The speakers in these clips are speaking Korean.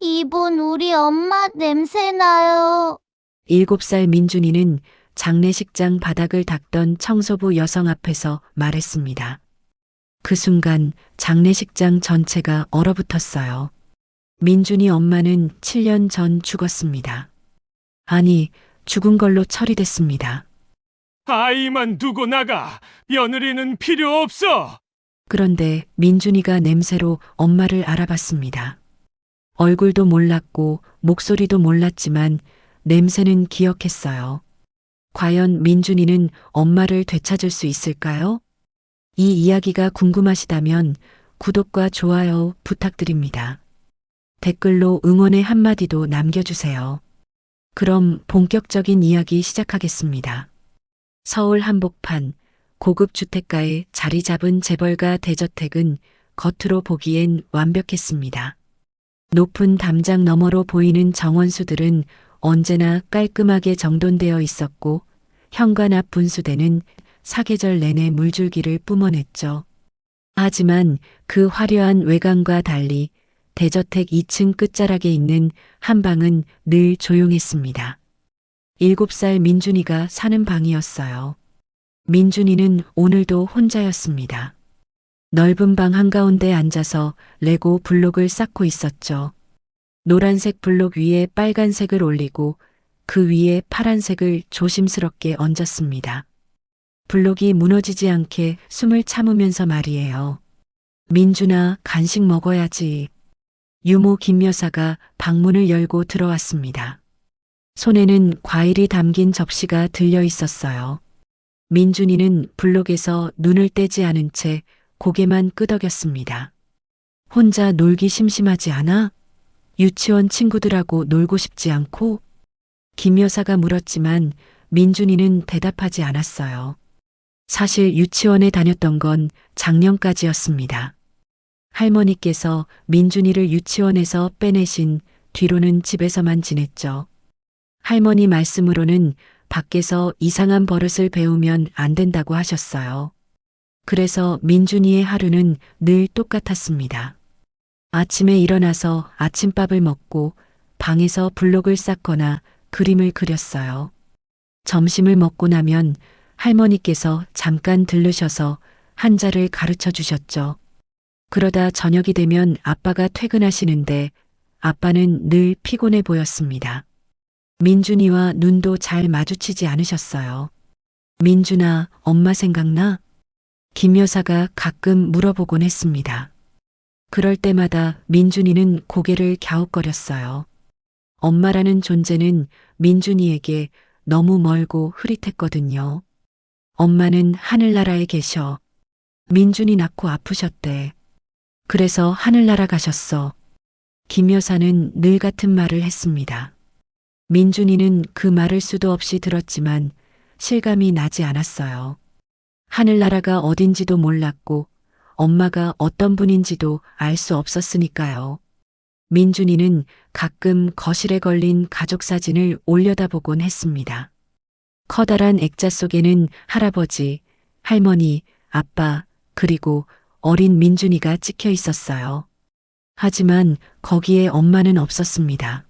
이분 우리 엄마 냄새 나요. 7살 민준이는 장례식장 바닥을 닦던 청소부 여성 앞에서 말했습니다. 그 순간 장례식장 전체가 얼어붙었어요. 민준이 엄마는 7년 전 죽었습니다. 아니, 죽은 걸로 처리됐습니다. 아이만 두고 나가. 며느리는 필요 없어. 그런데 민준이가 냄새로 엄마를 알아봤습니다. 얼굴도 몰랐고 목소리도 몰랐지만 냄새는 기억했어요. 과연 민준이는 엄마를 되찾을 수 있을까요? 이 이야기가 궁금하시다면 구독과 좋아요 부탁드립니다. 댓글로 응원의 한마디도 남겨주세요. 그럼 본격적인 이야기 시작하겠습니다. 서울 한복판 고급 주택가에 자리 잡은 재벌가 대저택은 겉으로 보기엔 완벽했습니다. 높은 담장 너머로 보이는 정원수들은 언제나 깔끔하게 정돈되어 있었고 현관 앞 분수대는 사계절 내내 물줄기를 뿜어냈죠. 하지만 그 화려한 외관과 달리 대저택 2층 끝자락에 있는 한 방은 늘 조용했습니다. 7살 민준이가 사는 방이었어요. 민준이는 오늘도 혼자였습니다. 넓은 방 한가운데 앉아서 레고 블록을 쌓고 있었죠. 노란색 블록 위에 빨간색을 올리고 그 위에 파란색을 조심스럽게 얹었습니다. 블록이 무너지지 않게 숨을 참으면서 말이에요. 민준아, 간식 먹어야지. 유모 김 여사가 방문을 열고 들어왔습니다. 손에는 과일이 담긴 접시가 들려 있었어요. 민준이는 블록에서 눈을 떼지 않은 채 고개만 끄덕였습니다. 혼자 놀기 심심하지 않아? 유치원 친구들하고 놀고 싶지 않고? 김 여사가 물었지만 민준이는 대답하지 않았어요. 사실 유치원에 다녔던 건 작년까지였습니다. 할머니께서 민준이를 유치원에서 빼내신 뒤로는 집에서만 지냈죠. 할머니 말씀으로는 밖에서 이상한 버릇을 배우면 안 된다고 하셨어요. 그래서 민준이의 하루는 늘 똑같았습니다. 아침에 일어나서 아침밥을 먹고 방에서 블록을 쌓거나 그림을 그렸어요. 점심을 먹고 나면 할머니께서 잠깐 들르셔서 한자를 가르쳐 주셨죠. 그러다 저녁이 되면 아빠가 퇴근하시는데 아빠는 늘 피곤해 보였습니다. 민준이와 눈도 잘 마주치지 않으셨어요. 민준아, 엄마 생각나? 김 여사가 가끔 물어보곤 했습니다. 그럴 때마다 민준이는 고개를 갸웃거렸어요. 엄마라는 존재는 민준이에게 너무 멀고 흐릿했거든요. 엄마는 하늘나라에 계셔. 민준이 낳고 아프셨대. 그래서 하늘나라 가셨어. 김 여사는 늘 같은 말을 했습니다. 민준이는 그 말을 수도 없이 들었지만 실감이 나지 않았어요. 하늘나라가 어딘지도 몰랐고 엄마가 어떤 분인지도 알 수 없었으니까요. 민준이는 가끔 거실에 걸린 가족 사진을 올려다보곤 했습니다. 커다란 액자 속에는 할아버지, 할머니, 아빠, 그리고 어린 민준이가 찍혀 있었어요. 하지만 거기에 엄마는 없었습니다.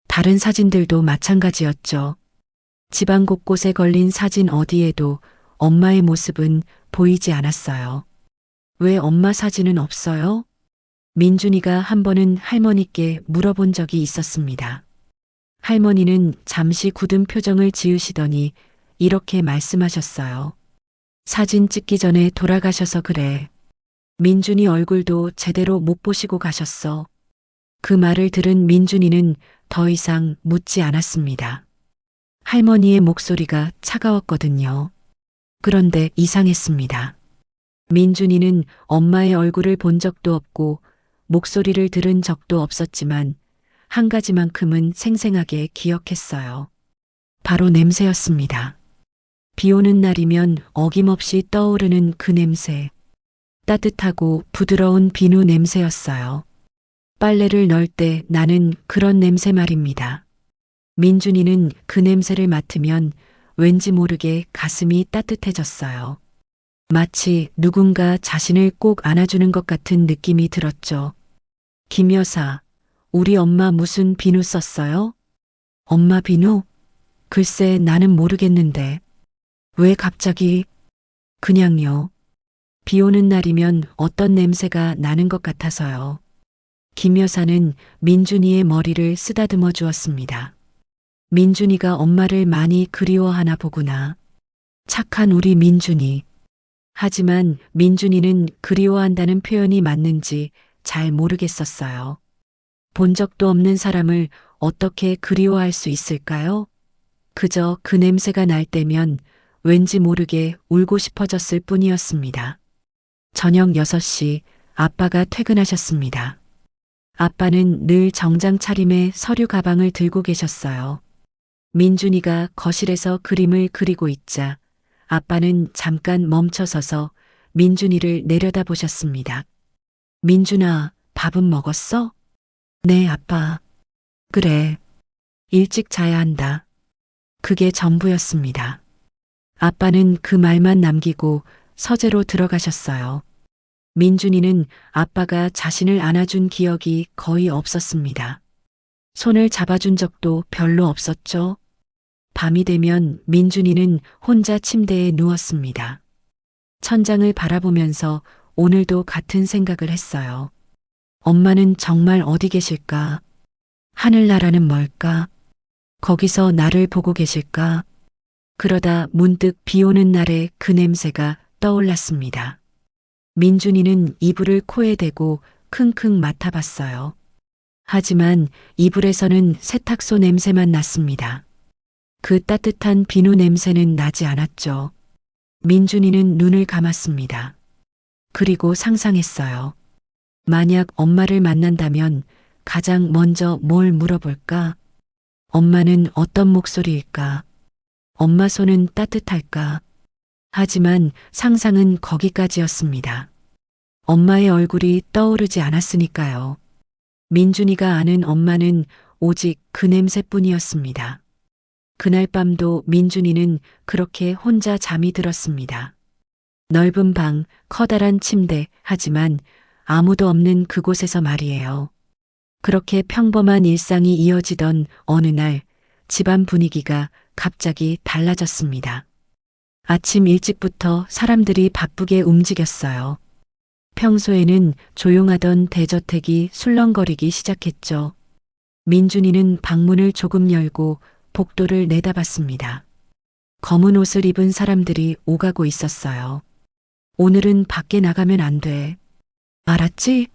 다른 사진들도 마찬가지였죠. 집안 곳곳에 걸린 사진 어디에도 엄마의 모습은 보이지 않았어요. 왜 엄마 사진은 없어요? 민준이가 한 번은 할머니께 물어본 적이 있었습니다. 할머니는 잠시 굳은 표정을 지으시더니 이렇게 말씀하셨어요. 사진 찍기 전에 돌아가셔서 그래. 민준이 얼굴도 제대로 못 보시고 가셨어. 그 말을 들은 민준이는 더 이상 묻지 않았습니다. 할머니의 목소리가 차가웠거든요. 그런데 이상했습니다. 민준이는 엄마의 얼굴을 본 적도 없고 목소리를 들은 적도 없었지만 한 가지만큼은 생생하게 기억했어요. 바로 냄새였습니다. 비 오는 날이면 어김없이 떠오르는 그 냄새. 따뜻하고 부드러운 비누 냄새였어요. 빨래를 넣을 때 나는 그런 냄새 말입니다. 민준이는 그 냄새를 맡으면 왠지 모르게 가슴이 따뜻해졌어요. 마치 누군가 자신을 꼭 안아주는 것 같은 느낌이 들었죠. 김 여사, 우리 엄마 무슨 비누 썼어요? 엄마 비누? 글쎄 나는 모르겠는데. 왜 갑자기? 그냥요. 비 오는 날이면 어떤 냄새가 나는 것 같아서요. 김 여사는 민준이의 머리를 쓰다듬어 주었습니다. 민준이가 엄마를 많이 그리워하나 보구나. 착한 우리 민준이. 하지만 민준이는 그리워한다는 표현이 맞는지 잘 모르겠었어요. 본 적도 없는 사람을 어떻게 그리워할 수 있을까요? 그저 그 냄새가 날 때면 왠지 모르게 울고 싶어졌을 뿐이었습니다. 저녁 6시 아빠가 퇴근하셨습니다. 아빠는 늘 정장 차림의 서류 가방을 들고 계셨어요. 민준이가 거실에서 그림을 그리고 있자 아빠는 잠깐 멈춰서서 민준이를 내려다보셨습니다. 민준아, 밥은 먹었어? 네, 아빠. 그래. 일찍 자야 한다. 그게 전부였습니다. 아빠는 그 말만 남기고 서재로 들어가셨어요. 민준이는 아빠가 자신을 안아준 기억이 거의 없었습니다. 손을 잡아준 적도 별로 없었죠. 밤이 되면 민준이는 혼자 침대에 누웠습니다. 천장을 바라보면서 오늘도 같은 생각을 했어요. 엄마는 정말 어디 계실까? 하늘나라는 멀까? 거기서 나를 보고 계실까? 그러다 문득 비 오는 날의 그 냄새가 떠올랐습니다. 민준이는 이불을 코에 대고 킁킁 맡아봤어요. 하지만 이불에서는 세탁소 냄새만 났습니다. 그 따뜻한 비누 냄새는 나지 않았죠. 민준이는 눈을 감았습니다. 그리고 상상했어요. 만약 엄마를 만난다면 가장 먼저 뭘 물어볼까? 엄마는 어떤 목소리일까? 엄마 손은 따뜻할까? 하지만 상상은 거기까지였습니다. 엄마의 얼굴이 떠오르지 않았으니까요. 민준이가 아는 엄마는 오직 그 냄새뿐이었습니다. 그날 밤도 민준이는 그렇게 혼자 잠이 들었습니다. 넓은 방, 커다란 침대, 하지만 아무도 없는 그곳에서 말이에요. 그렇게 평범한 일상이 이어지던 어느 날 집안 분위기가 갑자기 달라졌습니다. 아침 일찍부터 사람들이 바쁘게 움직였어요. 평소에는 조용하던 대저택이 술렁거리기 시작했죠. 민준이는 방문을 조금 열고 복도를 내다봤습니다. 검은 옷을 입은 사람들이 오가고 있었어요. 오늘은 밖에 나가면 안 돼. 알았지?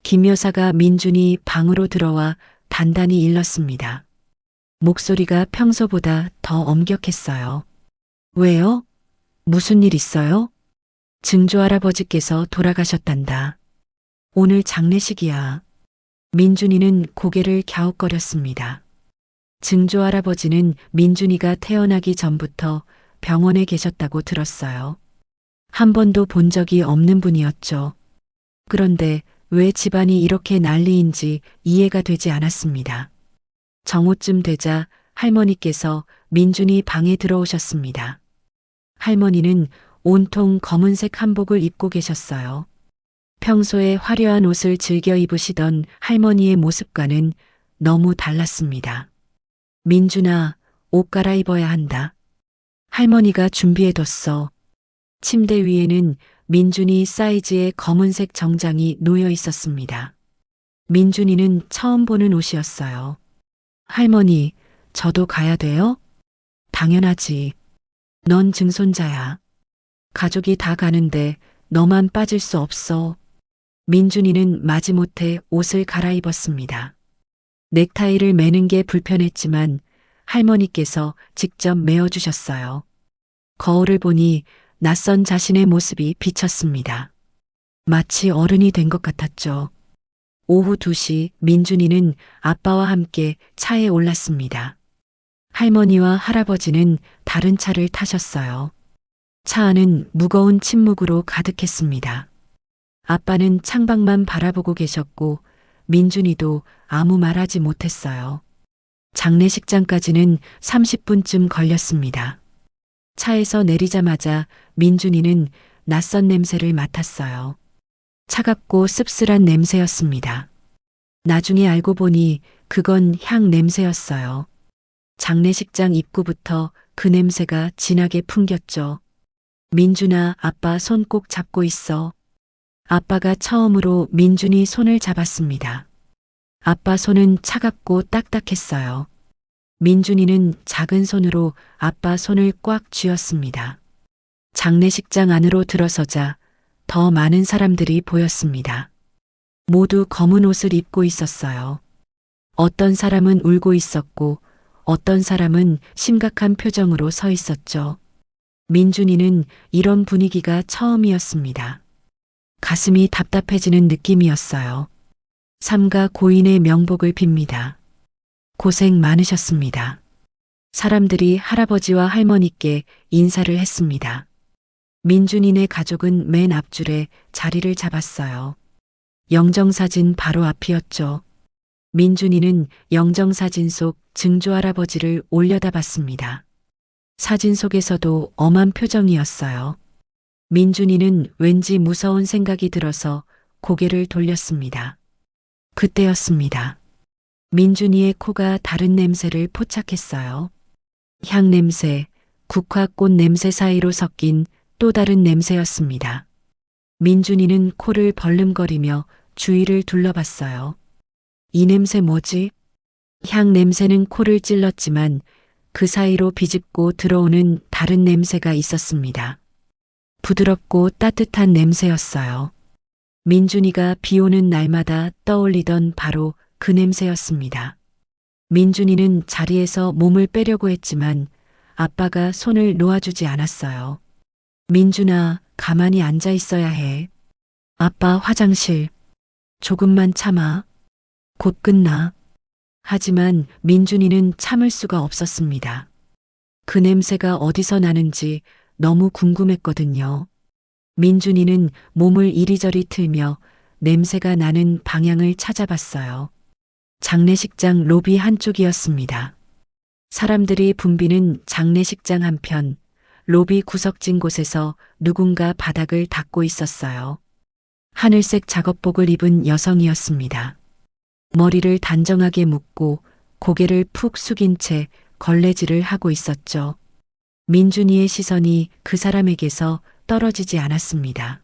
김 여사가 민준이 방으로 들어와 단단히 일렀습니다. 목소리가 평소보다 더 엄격했어요. 왜요? 무슨 일 있어요? 증조 할아버지께서 돌아가셨단다. 오늘 장례식이야. 민준이는 고개를 갸웃거렸습니다. 증조 할아버지는 민준이가 태어나기 전부터 병원에 계셨다고 들었어요. 한 번도 본 적이 없는 분이었죠. 그런데 왜 집안이 이렇게 난리인지 이해가 되지 않았습니다. 정오쯤 되자 할머니께서 민준이 방에 들어오셨습니다. 할머니는 온통 검은색 한복을 입고 계셨어요. 평소에 화려한 옷을 즐겨 입으시던 할머니의 모습과는 너무 달랐습니다. 민준아, 옷 갈아입어야 한다. 할머니가 준비해뒀어. 침대 위에는 민준이 사이즈의 검은색 정장이 놓여 있었습니다. 민준이는 처음 보는 옷이었어요. 할머니, 저도 가야 돼요? 당연하지. 넌 증손자야. 가족이 다 가는데 너만 빠질 수 없어. 민준이는 마지못해 옷을 갈아입었습니다. 넥타이를 매는 게 불편했지만 할머니께서 직접 매어주셨어요. 거울을 보니 낯선 자신의 모습이 비쳤습니다. 마치 어른이 된 것 같았죠. 오후 2시 민준이는 아빠와 함께 차에 올랐습니다. 할머니와 할아버지는 다른 차를 타셨어요. 차 안은 무거운 침묵으로 가득했습니다. 아빠는 창밖만 바라보고 계셨고 민준이도 아무 말하지 못했어요. 장례식장까지는 30분쯤 걸렸습니다. 차에서 내리자마자 민준이는 낯선 냄새를 맡았어요. 차갑고 씁쓸한 냄새였습니다. 나중에 알고 보니 그건 향 냄새였어요. 장례식장 입구부터 그 냄새가 진하게 풍겼죠. 민준아, 아빠 손 꼭 잡고 있어. 아빠가 처음으로 민준이 손을 잡았습니다. 아빠 손은 차갑고 딱딱했어요. 민준이는 작은 손으로 아빠 손을 꽉 쥐었습니다. 장례식장 안으로 들어서자 더 많은 사람들이 보였습니다. 모두 검은 옷을 입고 있었어요. 어떤 사람은 울고 있었고 어떤 사람은 심각한 표정으로 서 있었죠. 민준이는 이런 분위기가 처음이었습니다. 가슴이 답답해지는 느낌이었어요. 삼가 고인의 명복을 빕니다. 고생 많으셨습니다. 사람들이 할아버지와 할머니께 인사를 했습니다. 민준이네 가족은 맨 앞줄에 자리를 잡았어요. 영정사진 바로 앞이었죠. 민준이는 영정사진 속 증조할아버지를 올려다봤습니다. 사진 속에서도 엄한 표정이었어요. 민준이는 왠지 무서운 생각이 들어서 고개를 돌렸습니다. 그때였습니다. 민준이의 코가 다른 냄새를 포착했어요. 향 냄새, 국화꽃 냄새 사이로 섞인 또 다른 냄새였습니다. 민준이는 코를 벌름거리며 주위를 둘러봤어요. 이 냄새 뭐지? 향 냄새는 코를 찔렀지만 그 사이로 비집고 들어오는 다른 냄새가 있었습니다. 부드럽고 따뜻한 냄새였어요. 민준이가 비 오는 날마다 떠올리던 바로 그 냄새였습니다. 민준이는 자리에서 몸을 빼려고 했지만 아빠가 손을 놓아주지 않았어요. 민준아, 가만히 앉아 있어야 해. 아빠 화장실. 조금만 참아. 곧 끝나. 하지만 민준이는 참을 수가 없었습니다. 그 냄새가 어디서 나는지 너무 궁금했거든요. 민준이는 몸을 이리저리 틀며 냄새가 나는 방향을 찾아봤어요. 장례식장 로비 한쪽이었습니다. 사람들이 붐비는 장례식장 한편, 로비 구석진 곳에서 누군가 바닥을 닦고 있었어요. 하늘색 작업복을 입은 여성이었습니다. 머리를 단정하게 묶고 고개를 푹 숙인 채 걸레질을 하고 있었죠. 민준이의 시선이 그 사람에게서 떨어지지 않았습니다.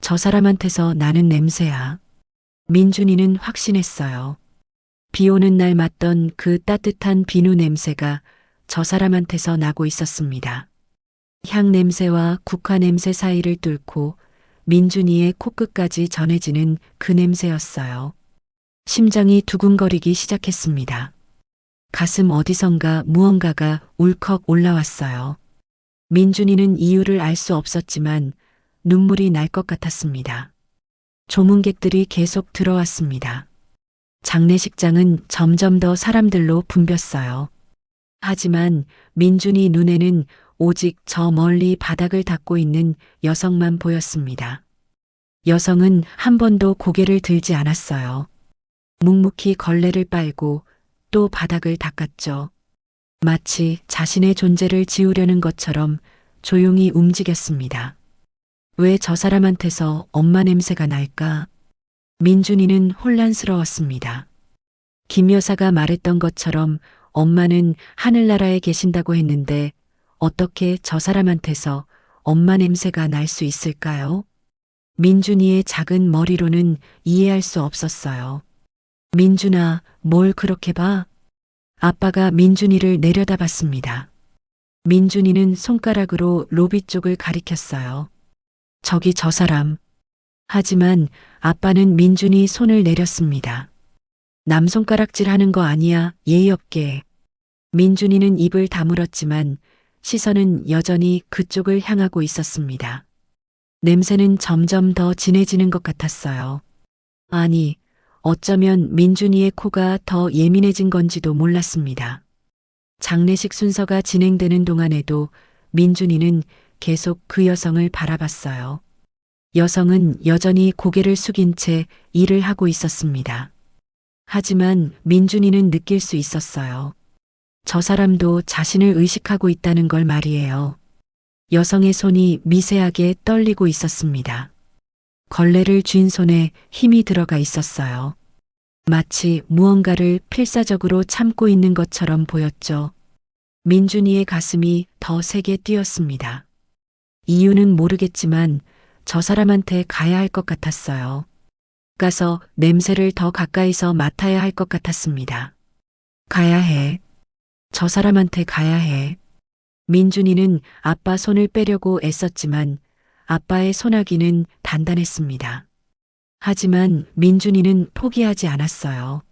저 사람한테서 나는 냄새야. 민준이는 확신했어요. 비 오는 날 맡던 그 따뜻한 비누 냄새가 저 사람한테서 나고 있었습니다. 향 냄새와 국화 냄새 사이를 뚫고 민준이의 코끝까지 전해지는 그 냄새였어요. 심장이 두근거리기 시작했습니다. 가슴 어디선가 무언가가 울컥 올라왔어요. 민준이는 이유를 알 수 없었지만 눈물이 날 것 같았습니다. 조문객들이 계속 들어왔습니다. 장례식장은 점점 더 사람들로 붐볐어요. 하지만 민준이 눈에는 오직 저 멀리 바닥을 닦고 있는 여성만 보였습니다. 여성은 한 번도 고개를 들지 않았어요. 묵묵히 걸레를 빨고 또 바닥을 닦았죠. 마치 자신의 존재를 지우려는 것처럼 조용히 움직였습니다. 왜 저 사람한테서 엄마 냄새가 날까? 민준이는 혼란스러웠습니다. 김 여사가 말했던 것처럼 엄마는 하늘나라에 계신다고 했는데 어떻게 저 사람한테서 엄마 냄새가 날 수 있을까요? 민준이의 작은 머리로는 이해할 수 없었어요. 민준아, 뭘 그렇게 봐? 아빠가 민준이를 내려다봤습니다. 민준이는 손가락으로 로비 쪽을 가리켰어요. 저기 저 사람. 하지만 아빠는 민준이 손을 내렸습니다. 남손가락질 하는 거 아니야, 예의 없게. 민준이는 입을 다물었지만 시선은 여전히 그쪽을 향하고 있었습니다. 냄새는 점점 더 진해지는 것 같았어요. 아니, 어쩌면 민준이의 코가 더 예민해진 건지도 몰랐습니다. 장례식 순서가 진행되는 동안에도 민준이는 계속 그 여성을 바라봤어요. 여성은 여전히 고개를 숙인 채 일을 하고 있었습니다. 하지만 민준이는 느낄 수 있었어요. 저 사람도 자신을 의식하고 있다는 걸 말이에요. 여성의 손이 미세하게 떨리고 있었습니다. 걸레를 쥔 손에 힘이 들어가 있었어요. 마치 무언가를 필사적으로 참고 있는 것처럼 보였죠. 민준이의 가슴이 더 세게 뛰었습니다. 이유는 모르겠지만 저 사람한테 가야 할 것 같았어요. 가서 냄새를 더 가까이서 맡아야 할 것 같았습니다. 가야 해. 저 사람한테 가야 해. 민준이는 아빠 손을 빼려고 애썼지만 아빠의 손아귀는 단단했습니다. 하지만 민준이는 포기하지 않았어요.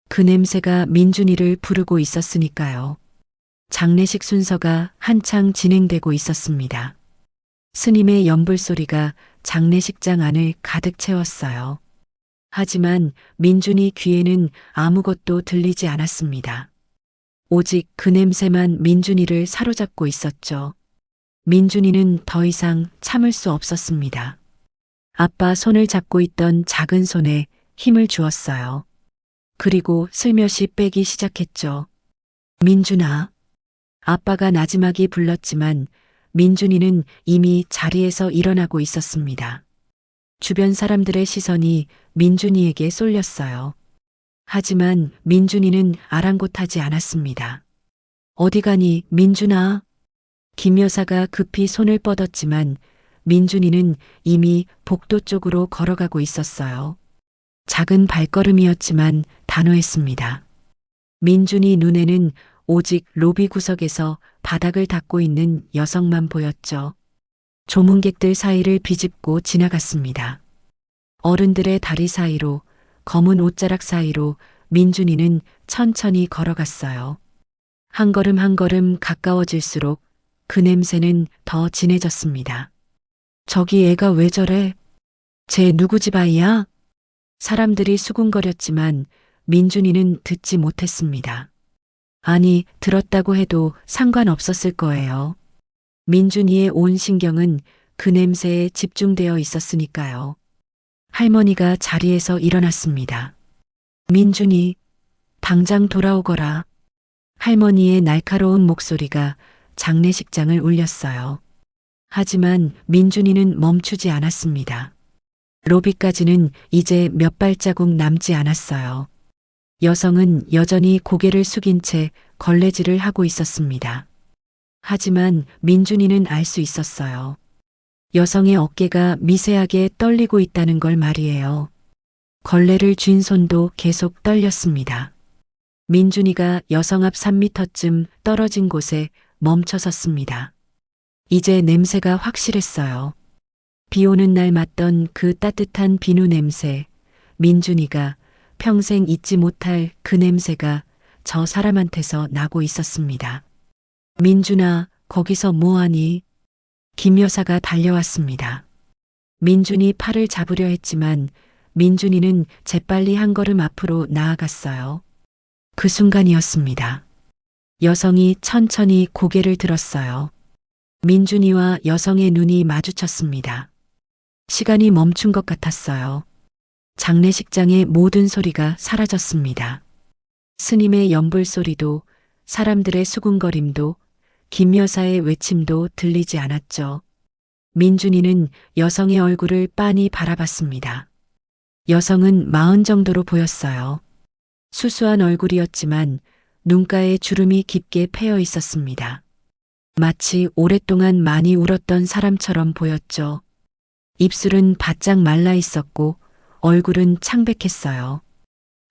그 냄새가 민준이를 부르고 있었으니까요. 장례식 순서가 한창 진행되고 있었습니다. 스님의 연불 소리가 장례식장 안을 가득 채웠어요. 하지만 민준이 귀에는 아무것도 들리지 않았습니다. 오직 그 냄새만 민준이를 사로잡고 있었죠. 민준이는 더 이상 참을 수 없었습니다. 아빠 손을 잡고 있던 작은 손에 힘을 주었어요. 그리고 슬며시 빼기 시작했죠. 민준아. 아빠가 나지막이 불렀지만 민준이는 이미 자리에서 일어나고 있었습니다. 주변 사람들의 시선이 민준이에게 쏠렸어요. 하지만 민준이는 아랑곳하지 않았습니다. 어디 가니, 민준아? 김 여사가 급히 손을 뻗었지만 민준이는 이미 복도 쪽으로 걸어가고 있었어요. 작은 발걸음이었지만 단호했습니다. 민준이 눈에는 오직 로비 구석에서 바닥을 닦고 있는 여성만 보였죠. 조문객들 사이를 비집고 지나갔습니다. 어른들의 다리 사이로, 검은 옷자락 사이로 민준이는 천천히 걸어갔어요. 한 걸음 한 걸음 가까워질수록 그 냄새는 더 진해졌습니다. 저기 애가 왜 저래? 쟤 누구 집 아이야? 사람들이 수군거렸지만 민준이는 듣지 못했습니다. 아니, 들었다고 해도 상관없었을 거예요. 민준이의 온 신경은 그 냄새에 집중되어 있었으니까요. 할머니가 자리에서 일어났습니다. 민준이, 당장 돌아오거라. 할머니의 날카로운 목소리가 장례식장을 울렸어요. 하지만 민준이는 멈추지 않았습니다. 로비까지는 이제 몇 발자국 남지 않았어요. 여성은 여전히 고개를 숙인 채 걸레질을 하고 있었습니다. 하지만 민준이는 알 수 있었어요. 여성의 어깨가 미세하게 떨리고 있다는 걸 말이에요. 걸레를 쥔 손도 계속 떨렸습니다. 민준이가 여성 앞 3미터쯤 떨어진 곳에 멈춰 섰습니다. 이제 냄새가 확실했어요. 비 오는 날 맡던 그 따뜻한 비누 냄새, 민준이가 평생 잊지 못할 그 냄새가 저 사람한테서 나고 있었습니다. 민준아, 거기서 뭐하니? 김 여사가 달려왔습니다. 민준이 팔을 잡으려 했지만 민준이는 재빨리 한 걸음 앞으로 나아갔어요. 그 순간이었습니다. 여성이 천천히 고개를 들었어요. 민준이와 여성의 눈이 마주쳤습니다. 시간이 멈춘 것 같았어요. 장례식장의 모든 소리가 사라졌습니다. 스님의 연불 소리도, 사람들의 수군거림도, 김 여사의 외침도 들리지 않았죠. 민준이는 여성의 얼굴을 빤히 바라봤습니다. 여성은 40 정도로 보였어요. 수수한 얼굴이었지만 눈가에 주름이 깊게 패여 있었습니다. 마치 오랫동안 많이 울었던 사람처럼 보였죠. 입술은 바짝 말라 있었고 얼굴은 창백했어요.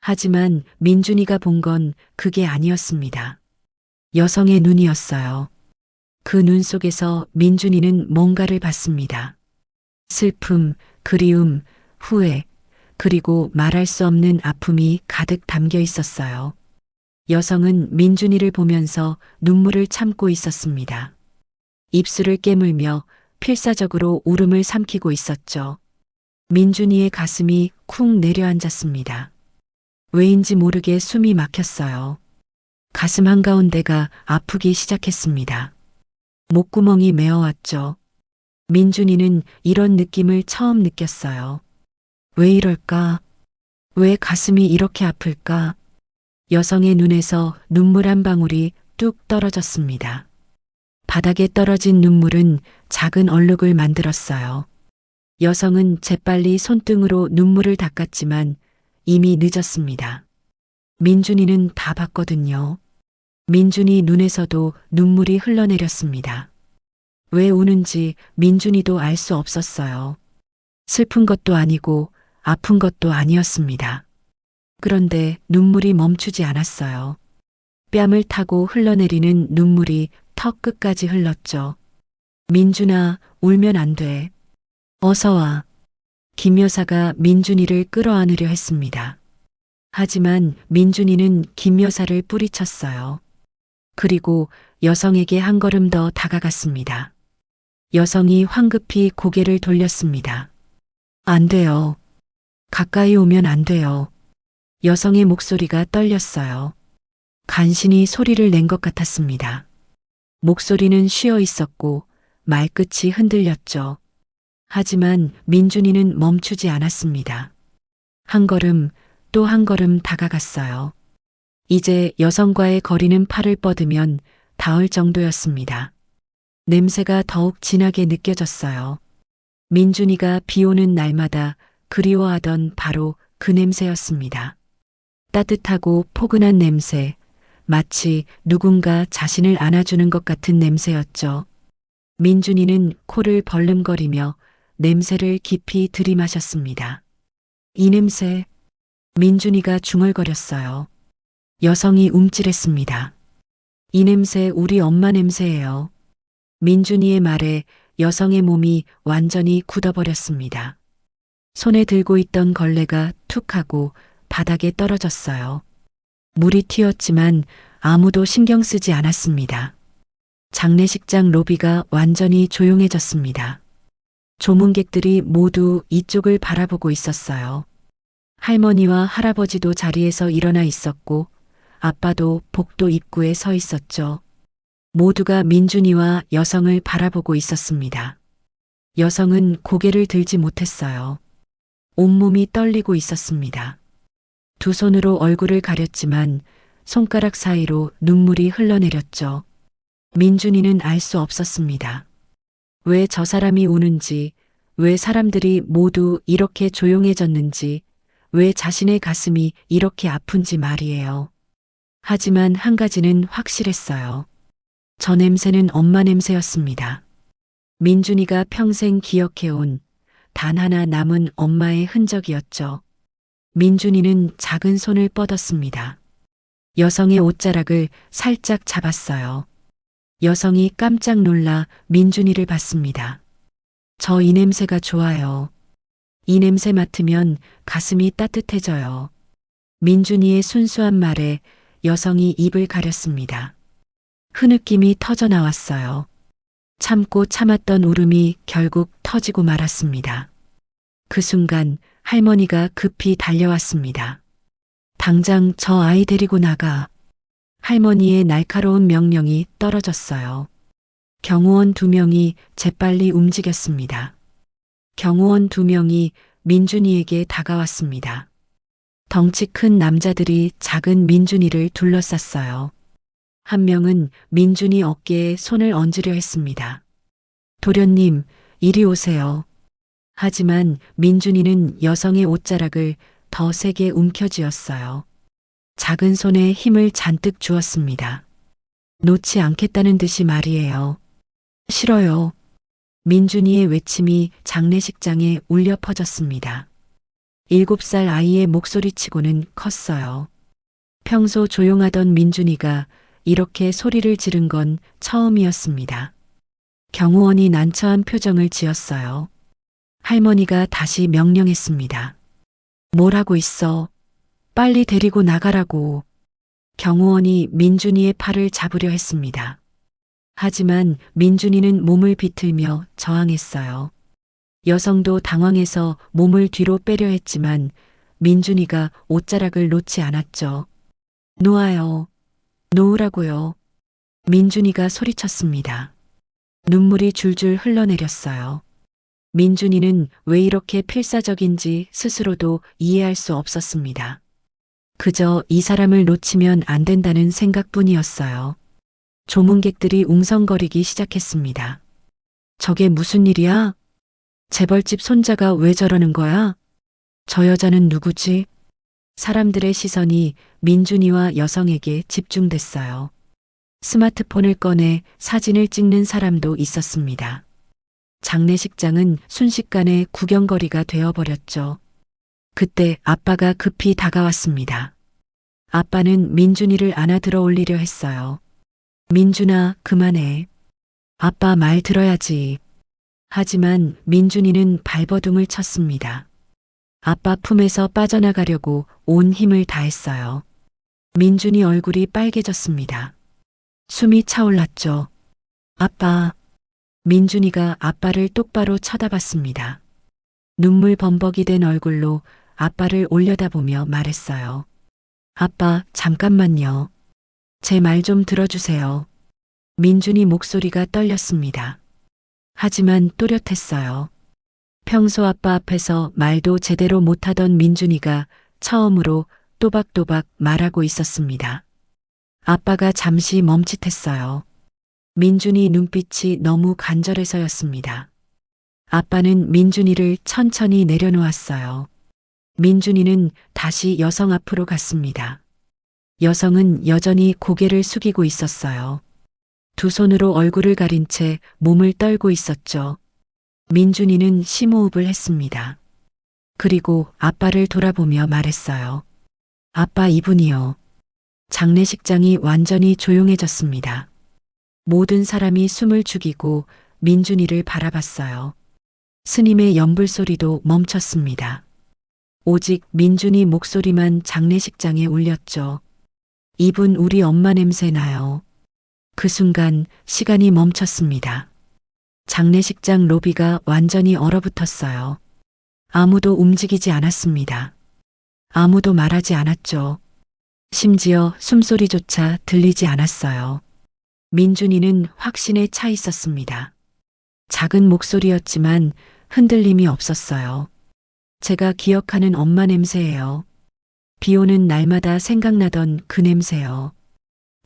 하지만 민준이가 본 건 그게 아니었습니다. 여성의 눈이었어요. 그 눈 속에서 민준이는 뭔가를 봤습니다. 슬픔, 그리움, 후회, 그리고 말할 수 없는 아픔이 가득 담겨 있었어요. 여성은 민준이를 보면서 눈물을 참고 있었습니다. 입술을 깨물며 필사적으로 울음을 삼키고 있었죠. 민준이의 가슴이 쿵 내려앉았습니다. 왜인지 모르게 숨이 막혔어요. 가슴 한가운데가 아프기 시작했습니다. 목구멍이 메어왔죠. 민준이는 이런 느낌을 처음 느꼈어요. 왜 이럴까? 왜 가슴이 이렇게 아플까? 여성의 눈에서 눈물 한 방울이 뚝 떨어졌습니다. 바닥에 떨어진 눈물은 작은 얼룩을 만들었어요. 여성은 재빨리 손등으로 눈물을 닦았지만 이미 늦었습니다. 민준이는 다 봤거든요. 민준이 눈에서도 눈물이 흘러내렸습니다. 왜 우는지 민준이도 알 수 없었어요. 슬픈 것도 아니고 아픈 것도 아니었습니다. 그런데 눈물이 멈추지 않았어요. 뺨을 타고 흘러내리는 눈물이 턱 끝까지 흘렀죠. 민준아, 울면 안 돼. 어서 와. 김 여사가 민준이를 끌어안으려 했습니다. 하지만 민준이는 김 여사를 뿌리쳤어요. 그리고 여성에게 한 걸음 더 다가갔습니다. 여성이 황급히 고개를 돌렸습니다. 안 돼요. 가까이 오면 안 돼요. 여성의 목소리가 떨렸어요. 간신히 소리를 낸 것 같았습니다. 목소리는 쉬어 있었고 말끝이 흔들렸죠. 하지만 민준이는 멈추지 않았습니다. 한 걸음, 또 한 걸음 다가갔어요. 이제 여성과의 거리는 팔을 뻗으면 닿을 정도였습니다. 냄새가 더욱 진하게 느껴졌어요. 민준이가 비 오는 날마다 그리워하던 바로 그 냄새였습니다. 따뜻하고 포근한 냄새, 마치 누군가 자신을 안아주는 것 같은 냄새였죠. 민준이는 코를 벌름거리며 냄새를 깊이 들이마셨습니다. 이 냄새, 민준이가 중얼거렸어요. 여성이 움찔했습니다. 이 냄새 우리 엄마 냄새예요. 민준이의 말에 여성의 몸이 완전히 굳어버렸습니다. 손에 들고 있던 걸레가 툭 하고 바닥에 떨어졌어요. 물이 튀었지만 아무도 신경 쓰지 않았습니다. 장례식장 로비가 완전히 조용해졌습니다. 조문객들이 모두 이쪽을 바라보고 있었어요. 할머니와 할아버지도 자리에서 일어나 있었고 아빠도 복도 입구에 서 있었죠. 모두가 민준이와 여성을 바라보고 있었습니다. 여성은 고개를 들지 못했어요. 온몸이 떨리고 있었습니다. 두 손으로 얼굴을 가렸지만 손가락 사이로 눈물이 흘러내렸죠. 민준이는 알 수 없었습니다. 왜 저 사람이 우는지, 왜 사람들이 모두 이렇게 조용해졌는지, 왜 자신의 가슴이 이렇게 아픈지 말이에요. 하지만 한 가지는 확실했어요. 저 냄새는 엄마 냄새였습니다. 민준이가 평생 기억해온 단 하나 남은 엄마의 흔적이었죠. 민준이는 작은 손을 뻗었습니다. 여성의 옷자락을 살짝 잡았어요. 여성이 깜짝 놀라 민준이를 봤습니다. 저 이 냄새가 좋아요. 이 냄새 맡으면 가슴이 따뜻해져요. 민준이의 순수한 말에 여성이 입을 가렸습니다. 흐느낌이 터져 나왔어요. 참고 참았던 울음이 결국 터지고 말았습니다. 그 순간 할머니가 급히 달려왔습니다. 당장 저 아이 데리고 나가. 할머니의 날카로운 명령이 떨어졌어요. 경호원 2명이 재빨리 움직였습니다. 경호원 2명이 민준이에게 다가왔습니다. 덩치 큰 남자들이 작은 민준이를 둘러쌌어요. 한 명은 민준이 어깨에 손을 얹으려 했습니다. 도련님, 이리 오세요. 하지만 민준이는 여성의 옷자락을 더 세게 움켜쥐었어요. 작은 손에 힘을 잔뜩 주었습니다. 놓지 않겠다는 듯이 말이에요. 싫어요. 민준이의 외침이 장례식장에 울려 퍼졌습니다. 7살 아이의 목소리치고는 컸어요. 평소 조용하던 민준이가 이렇게 소리를 지른 건 처음이었습니다. 경호원이 난처한 표정을 지었어요. 할머니가 다시 명령했습니다. 뭘 하고 있어? 빨리 데리고 나가라고. 경호원이 민준이의 팔을 잡으려 했습니다. 하지만 민준이는 몸을 비틀며 저항했어요. 여성도 당황해서 몸을 뒤로 빼려 했지만 민준이가 옷자락을 놓지 않았죠. 놓아요. 놓으라고요. 민준이가 소리쳤습니다. 눈물이 줄줄 흘러내렸어요. 민준이는 왜 이렇게 필사적인지 스스로도 이해할 수 없었습니다. 그저 이 사람을 놓치면 안 된다는 생각뿐이었어요. 조문객들이 웅성거리기 시작했습니다. 저게 무슨 일이야? 재벌집 손자가 왜 저러는 거야? 저 여자는 누구지? 사람들의 시선이 민준이와 여성에게 집중됐어요. 스마트폰을 꺼내 사진을 찍는 사람도 있었습니다. 장례식장은 순식간에 구경거리가 되어버렸죠. 그때 아빠가 급히 다가왔습니다. 아빠는 민준이를 안아 들어 올리려 했어요. 민준아, 그만해. 아빠 말 들어야지. 하지만 민준이는 발버둥을 쳤습니다. 아빠 품에서 빠져나가려고 온 힘을 다했어요. 민준이 얼굴이 빨개졌습니다. 숨이 차올랐죠. 아빠. 민준이가 아빠를 똑바로 쳐다봤습니다. 눈물 범벅이 된 얼굴로 아빠를 올려다보며 말했어요. 아빠, 잠깐만요. 제 말 좀 들어주세요. 민준이 목소리가 떨렸습니다. 하지만 또렷했어요. 평소 아빠 앞에서 말도 제대로 못하던 민준이가 처음으로 또박또박 말하고 있었습니다. 아빠가 잠시 멈칫했어요. 민준이 눈빛이 너무 간절해서였습니다. 아빠는 민준이를 천천히 내려놓았어요. 민준이는 다시 여성 앞으로 갔습니다. 여성은 여전히 고개를 숙이고 있었어요. 두 손으로 얼굴을 가린 채 몸을 떨고 있었죠. 민준이는 심호흡을 했습니다. 그리고 아빠를 돌아보며 말했어요. 아빠, 이분이요. 장례식장이 완전히 조용해졌습니다. 모든 사람이 숨을 죽이고 민준이를 바라봤어요. 스님의 연불 소리도 멈췄습니다. 오직 민준이 목소리만 장례식장에 울렸죠. 이분 우리 엄마 냄새 나요. 그 순간 시간이 멈췄습니다. 장례식장 로비가 완전히 얼어붙었어요. 아무도 움직이지 않았습니다. 아무도 말하지 않았죠. 심지어 숨소리조차 들리지 않았어요. 민준이는 확신에 차 있었습니다. 작은 목소리였지만 흔들림이 없었어요. 제가 기억하는 엄마 냄새예요. 비 오는 날마다 생각나던 그 냄새요.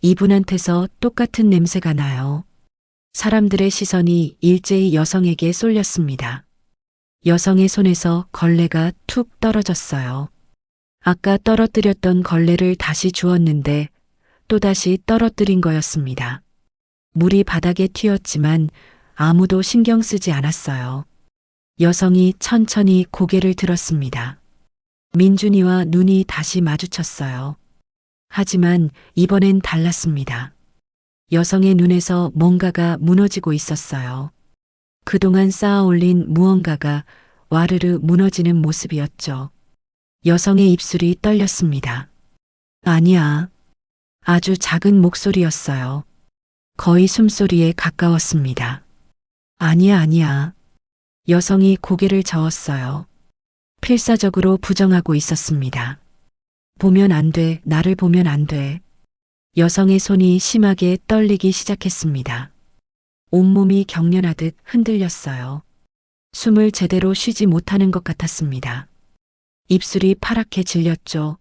이분한테서 똑같은 냄새가 나요. 사람들의 시선이 일제히 여성에게 쏠렸습니다. 여성의 손에서 걸레가 툭 떨어졌어요. 아까 떨어뜨렸던 걸레를 다시 주었는데 또다시 떨어뜨린 거였습니다. 물이 바닥에 튀었지만 아무도 신경 쓰지 않았어요. 여성이 천천히 고개를 들었습니다. 민준이와 눈이 다시 마주쳤어요. 하지만 이번엔 달랐습니다. 여성의 눈에서 뭔가가 무너지고 있었어요. 그동안 쌓아 올린 무언가가 와르르 무너지는 모습이었죠. 여성의 입술이 떨렸습니다. 아니야. 아주 작은 목소리였어요. 거의 숨소리에 가까웠습니다. 아니야, 아니야. 여성이 고개를 저었어요. 필사적으로 부정하고 있었습니다. 보면 안 돼, 나를 보면 안 돼. 여성의 손이 심하게 떨리기 시작했습니다. 온몸이 경련하듯 흔들렸어요. 숨을 제대로 쉬지 못하는 것 같았습니다. 입술이 파랗게 질렸죠.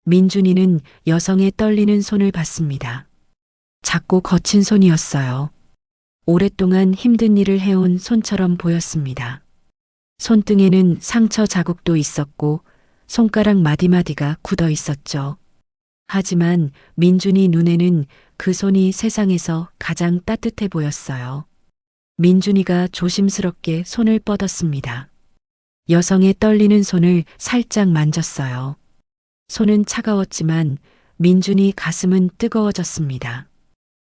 민준이는 여성의 떨리는 손을 봤습니다. 작고 거친 손이었어요. 오랫동안 힘든 일을 해온 손처럼 보였습니다. 손등에는 상처 자국도 있었고 손가락 마디마디가 굳어 있었죠. 하지만 민준이 눈에는 그 손이 세상에서 가장 따뜻해 보였어요. 민준이가 조심스럽게 손을 뻗었습니다. 여성의 떨리는 손을 살짝 만졌어요. 손은 차가웠지만 민준이 가슴은 뜨거워졌습니다.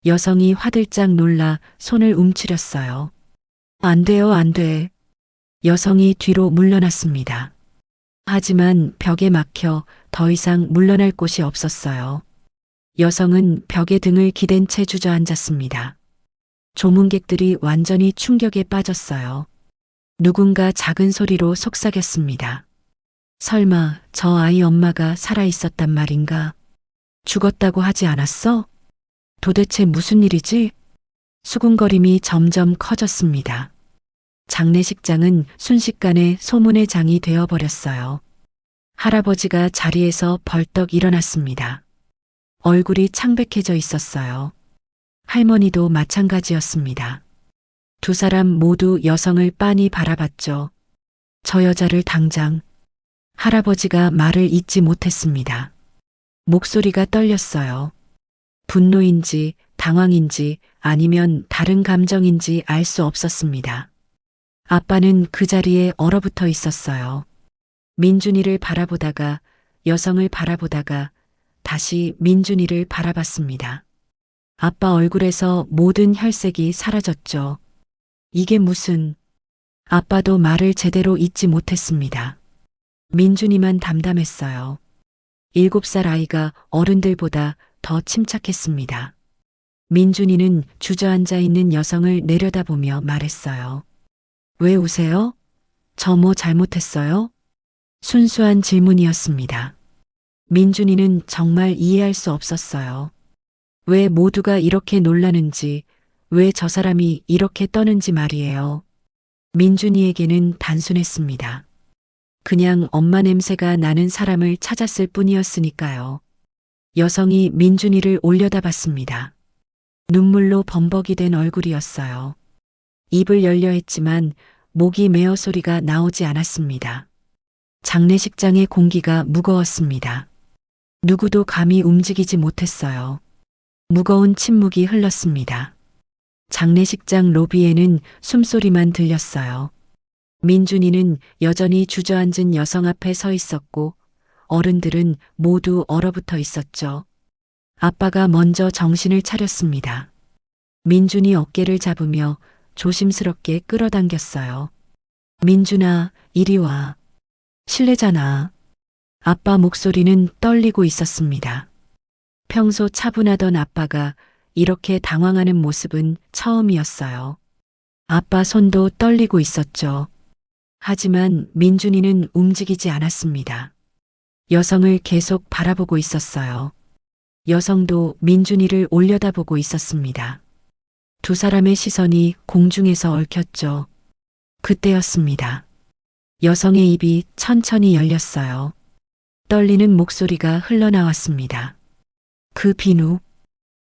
여성이 화들짝 놀라 손을 움츠렸어요. 안 돼요, 안 돼. 여성이 뒤로 물러났습니다. 하지만 벽에 막혀 더 이상 물러날 곳이 없었어요. 여성은 벽에 등을 기댄 채 주저앉았습니다. 조문객들이 완전히 충격에 빠졌어요. 누군가 작은 소리로 속삭였습니다. 설마 저 아이 엄마가 살아 있었단 말인가? 죽었다고 하지 않았어? 도대체 무슨 일이지? 수군거림이 점점 커졌습니다. 장례식장은 순식간에 소문의 장이 되어버렸어요. 할아버지가 자리에서 벌떡 일어났습니다. 얼굴이 창백해져 있었어요. 할머니도 마찬가지였습니다. 두 사람 모두 여성을 빤히 바라봤죠. 저 여자를 당장 할아버지가 말을 잇지 못했습니다. 목소리가 떨렸어요. 분노인지 당황인지 아니면 다른 감정인지 알 수 없었습니다. 아빠는 그 자리에 얼어붙어 있었어요. 민준이를 바라보다가 여성을 바라보다가 다시 민준이를 바라봤습니다. 아빠 얼굴에서 모든 혈색이 사라졌죠. 이게 무슨... 아빠도 말을 제대로 잇지 못했습니다. 민준이만 담담했어요. 7살 아이가 어른들보다 더 침착했습니다. 민준이는 주저앉아 있는 여성을 내려다보며 말했어요. 왜 우세요? 저 뭐 잘못했어요? 순수한 질문이었습니다. 민준이는 정말 이해할 수 없었어요. 왜 모두가 이렇게 놀라는지, 왜 저 사람이 이렇게 떠는지 말이에요. 민준이에게는 단순했습니다. 그냥 엄마 냄새가 나는 사람을 찾았을 뿐이었으니까요. 여성이 민준이를 올려다봤습니다. 눈물로 범벅이 된 얼굴이었어요. 입을 열려 했지만 목이 메어 소리가 나오지 않았습니다. 장례식장의 공기가 무거웠습니다. 누구도 감히 움직이지 못했어요. 무거운 침묵이 흘렀습니다. 장례식장 로비에는 숨소리만 들렸어요. 민준이는 여전히 주저앉은 여성 앞에 서 있었고 어른들은 모두 얼어붙어 있었죠. 아빠가 먼저 정신을 차렸습니다. 민준이 어깨를 잡으며 조심스럽게 끌어당겼어요. 민준아, 이리 와. 실례잖아. 아빠 목소리는 떨리고 있었습니다. 평소 차분하던 아빠가 이렇게 당황하는 모습은 처음이었어요. 아빠 손도 떨리고 있었죠. 하지만 민준이는 움직이지 않았습니다. 여성을 계속 바라보고 있었어요. 여성도 민준이를 올려다보고 있었습니다. 두 사람의 시선이 공중에서 얽혔죠. 그때였습니다. 여성의 입이 천천히 열렸어요. 떨리는 목소리가 흘러나왔습니다. 그 비누.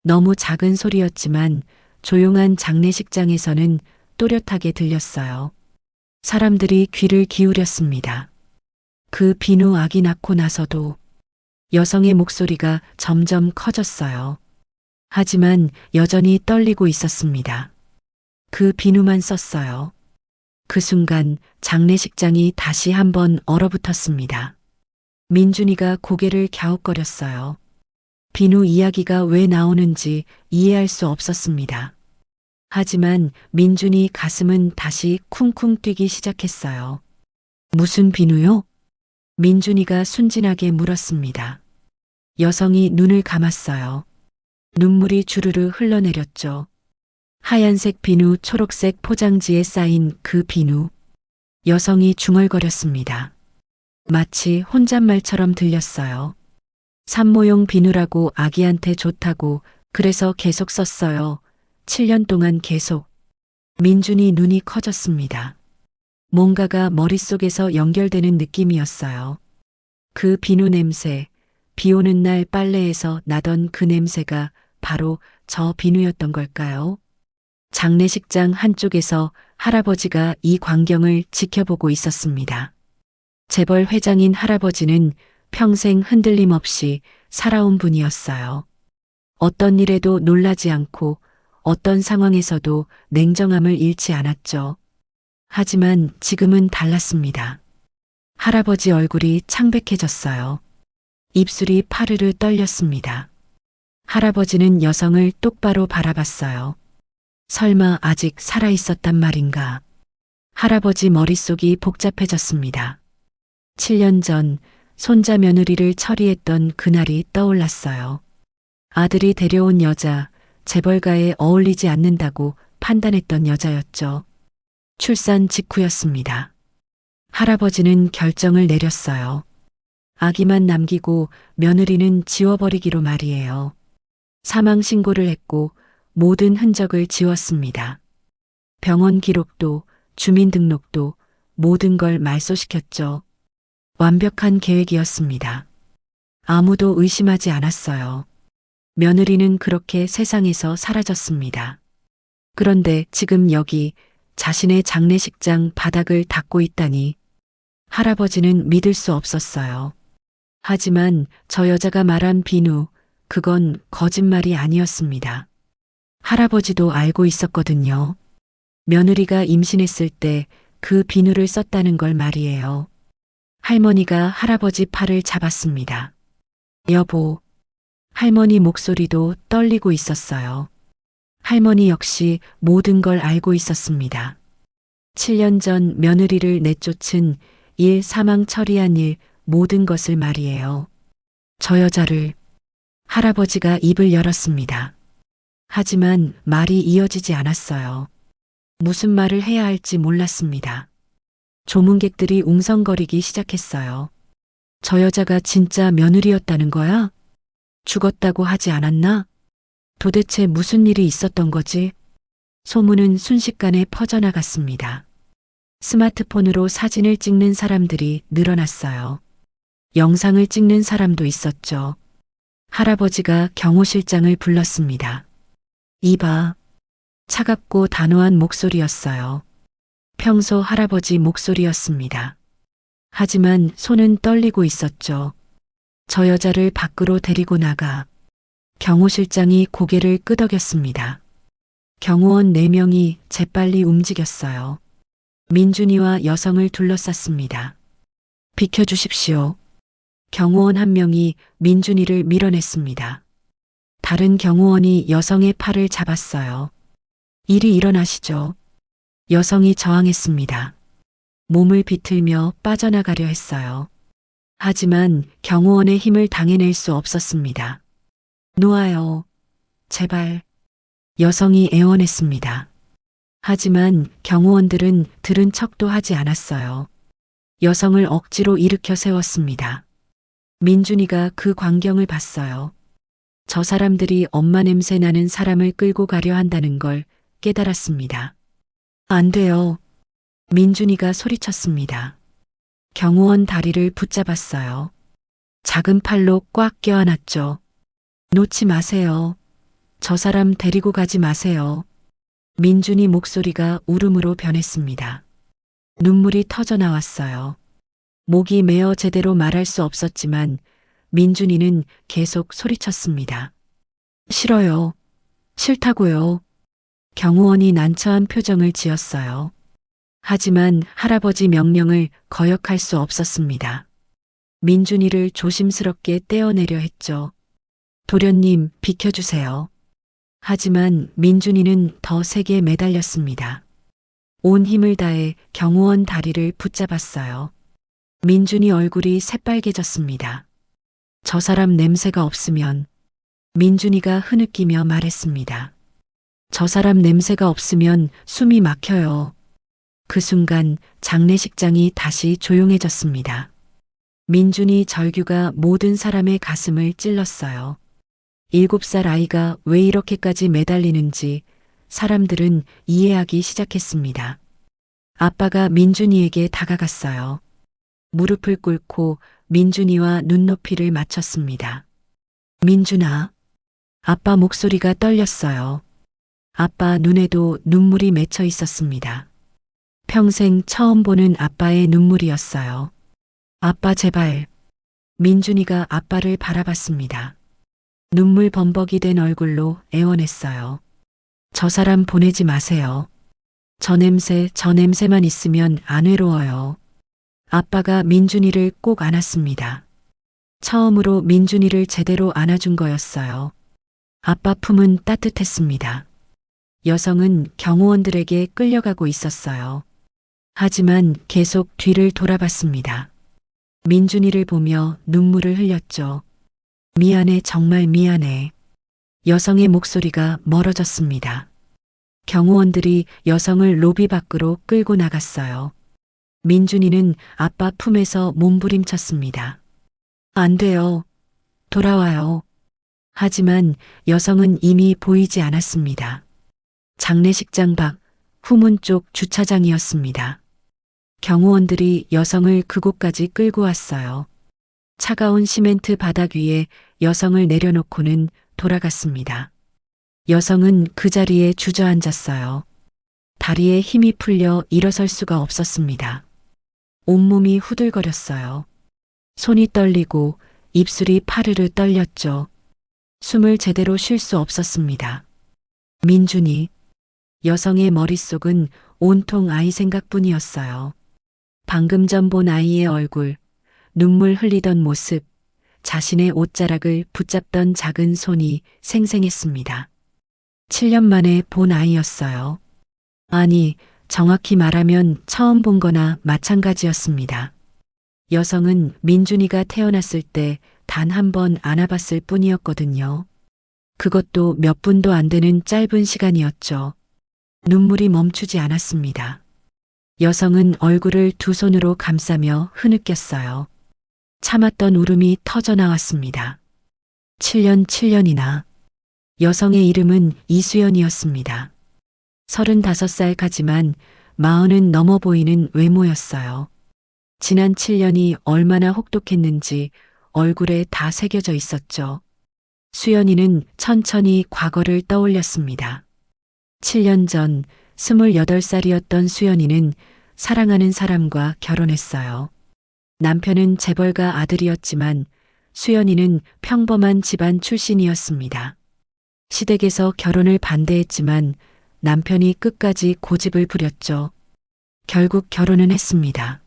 너무 작은 소리였지만 조용한 장례식장에서는 또렷하게 들렸어요. 사람들이 귀를 기울였습니다. 그 비누 아기 낳고 나서도 여성의 목소리가 점점 커졌어요. 하지만 여전히 떨리고 있었습니다. 그 비누만 썼어요. 그 순간 장례식장이 다시 한번 얼어붙었습니다. 민준이가 고개를 갸웃거렸어요. 비누 이야기가 왜 나오는지 이해할 수 없었습니다. 하지만 민준이 가슴은 다시 쿵쿵 뛰기 시작했어요. 무슨 비누요? 민준이가 순진하게 물었습니다. 여성이 눈을 감았어요. 눈물이 주르르 흘러내렸죠. 하얀색 비누, 초록색 포장지에 쌓인 그 비누. 여성이 중얼거렸습니다. 마치 혼잣말처럼 들렸어요. 산모용 비누라고 아기한테 좋다고 그래서 계속 썼어요. 7년 동안 계속. 민준이 눈이 커졌습니다. 뭔가가 머릿속에서 연결되는 느낌이었어요. 그 비누 냄새, 비 오는 날 빨래에서 나던 그 냄새가 바로 저 비누였던 걸까요? 장례식장 한쪽에서 할아버지가 이 광경을 지켜보고 있었습니다. 재벌 회장인 할아버지는 평생 흔들림 없이 살아온 분이었어요. 어떤 일에도 놀라지 않고 어떤 상황에서도 냉정함을 잃지 않았죠. 하지만 지금은 달랐습니다. 할아버지 얼굴이 창백해졌어요. 입술이 파르르 떨렸습니다. 할아버지는 여성을 똑바로 바라봤어요. 설마 아직 살아있었단 말인가? 할아버지 머릿속이 복잡해졌습니다. 7년 전 손자 며느리를 처리했던 그날이 떠올랐어요. 아들이 데려온 여자, 재벌가에 어울리지 않는다고 판단했던 여자였죠. 출산 직후였습니다. 할아버지는 결정을 내렸어요. 아기만 남기고 며느리는 지워버리기로 말이에요. 사망 신고를 했고 모든 흔적을 지웠습니다. 병원 기록도 주민등록도 모든 걸 말소시켰죠. 완벽한 계획이었습니다. 아무도 의심하지 않았어요. 며느리는 그렇게 세상에서 사라졌습니다. 그런데 지금 여기 자신의 장례식장 바닥을 닦고 있다니 할아버지는 믿을 수 없었어요. 하지만 저 여자가 말한 비누, 그건 거짓말이 아니었습니다. 할아버지도 알고 있었거든요. 며느리가 임신했을 때 그 비누를 썼다는 걸 말이에요. 할머니가 할아버지 팔을 잡았습니다. 여보. 할머니 목소리도 떨리고 있었어요. 할머니 역시 모든 걸 알고 있었습니다. 7년 전 며느리를 내쫓은 일, 사망 처리한 일, 모든 것을 말이에요. 저 여자를. 할아버지가 입을 열었습니다. 하지만 말이 이어지지 않았어요. 무슨 말을 해야 할지 몰랐습니다. 조문객들이 웅성거리기 시작했어요. 저 여자가 진짜 며느리였다는 거야? 죽었다고 하지 않았나? 도대체 무슨 일이 있었던 거지? 소문은 순식간에 퍼져나갔습니다. 스마트폰으로 사진을 찍는 사람들이 늘어났어요. 영상을 찍는 사람도 있었죠. 할아버지가 경호 실장을 불렀습니다. 이봐. 차갑고 단호한 목소리였어요. 평소 할아버지 목소리였습니다. 하지만 손은 떨리고 있었죠. 저 여자를 밖으로 데리고 나가. 경호실장이 고개를 끄덕였습니다. 경호원 4명이 재빨리 움직였어요. 민준이와 여성을 둘러쌌습니다. 비켜주십시오. 경호원 1명이 민준이를 밀어냈습니다. 다른 경호원이 여성의 팔을 잡았어요. 이리 일어나시죠. 여성이 저항했습니다. 몸을 비틀며 빠져나가려 했어요. 하지만 경호원의 힘을 당해낼 수 없었습니다. 놓아요. 제발. 여성이 애원했습니다. 하지만 경호원들은 들은 척도 하지 않았어요. 여성을 억지로 일으켜 세웠습니다. 민준이가 그 광경을 봤어요. 저 사람들이 엄마 냄새 나는 사람을 끌고 가려 한다는 걸 깨달았습니다. 안 돼요. 민준이가 소리쳤습니다. 경호원 다리를 붙잡았어요. 작은 팔로 꽉 껴안았죠. 놓지 마세요. 저 사람 데리고 가지 마세요. 민준이 목소리가 울음으로 변했습니다. 눈물이 터져 나왔어요. 목이 메어 제대로 말할 수 없었지만 민준이는 계속 소리쳤습니다. 싫어요. 싫다고요. 경호원이 난처한 표정을 지었어요. 하지만 할아버지 명령을 거역할 수 없었습니다. 민준이를 조심스럽게 떼어내려 했죠. 도련님, 비켜주세요. 하지만 민준이는 더 세게 매달렸습니다. 온 힘을 다해 경호원 다리를 붙잡았어요. 민준이 얼굴이 새빨개졌습니다. 저 사람 냄새가 없으면. 민준이가 흐느끼며 말했습니다. 저 사람 냄새가 없으면 숨이 막혀요. 그 순간 장례식장이 다시 조용해졌습니다. 민준이 절규가 모든 사람의 가슴을 찔렀어요. 7살 아이가 왜 이렇게까지 매달리는지 사람들은 이해하기 시작했습니다. 아빠가 민준이에게 다가갔어요. 무릎을 꿇고 민준이와 눈높이를 맞췄습니다. 민준아. 아빠 목소리가 떨렸어요. 아빠 눈에도 눈물이 맺혀 있었습니다. 평생 처음 보는 아빠의 눈물이었어요. 아빠 제발. 민준이가 아빠를 바라봤습니다. 눈물 범벅이 된 얼굴로 애원했어요. 저 사람 보내지 마세요. 저 냄새만 있으면 안 외로워요. 아빠가 민준이를 꼭 안았습니다. 처음으로 민준이를 제대로 안아준 거였어요. 아빠 품은 따뜻했습니다. 여성은 경호원들에게 끌려가고 있었어요. 하지만 계속 뒤를 돌아봤습니다. 민준이를 보며 눈물을 흘렸죠. 미안해, 정말 미안해. 여성의 목소리가 멀어졌습니다. 경호원들이 여성을 로비 밖으로 끌고 나갔어요. 민준이는 아빠 품에서 몸부림쳤습니다. 안 돼요. 돌아와요. 하지만 여성은 이미 보이지 않았습니다. 장례식장 밖 후문 쪽 주차장이었습니다. 경호원들이 여성을 그곳까지 끌고 왔어요. 차가운 시멘트 바닥 위에 여성을 내려놓고는 돌아갔습니다. 여성은 그 자리에 주저앉았어요. 다리에 힘이 풀려 일어설 수가 없었습니다. 온몸이 후들거렸어요. 손이 떨리고 입술이 파르르 떨렸죠. 숨을 제대로 쉴 수 없었습니다. 민준이. 여성의 머릿속은 온통 아이 생각뿐이었어요. 방금 전 본 아이의 얼굴, 눈물 흘리던 모습, 자신의 옷자락을 붙잡던 작은 손이 생생했습니다. 7년 만에 본 아이였어요. 아니, 정확히 말하면 처음 본 거나 마찬가지였습니다. 여성은 민준이가 태어났을 때 단 한 번 안아봤을 뿐이었거든요. 그것도 몇 분도 안 되는 짧은 시간이었죠. 눈물이 멈추지 않았습니다. 여성은 얼굴을 두 손으로 감싸며 흐느꼈어요. 참았던 울음이 터져 나왔습니다. 7년이나. 여성의 이름은 이수연이었습니다. 35살까지만 40은 넘어 보이는 외모였어요. 지난 7년이 얼마나 혹독했는지 얼굴에 다 새겨져 있었죠. 수연이는 천천히 과거를 떠올렸습니다. 7년 전 28살이었던 수연이는 사랑하는 사람과 결혼했어요. 남편은 재벌가 아들이었지만 수연이는 평범한 집안 출신이었습니다. 시댁에서 결혼을 반대했지만 남편이 끝까지 고집을 부렸죠. 결국 결혼은 했습니다.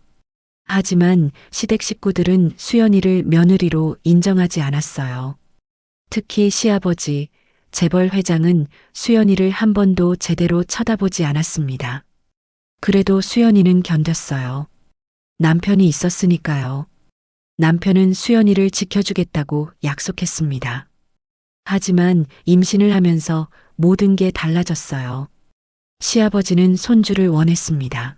하지만 시댁 식구들은 수연이를 며느리로 인정하지 않았어요. 특히 시아버지, 재벌 회장은 수연이를 한 번도 제대로 쳐다보지 않았습니다. 그래도 수연이는 견뎠어요. 남편이 있었으니까요. 남편은 수연이를 지켜주겠다고 약속했습니다. 하지만 임신을 하면서 모든 게 달라졌어요. 시아버지는 손주를 원했습니다.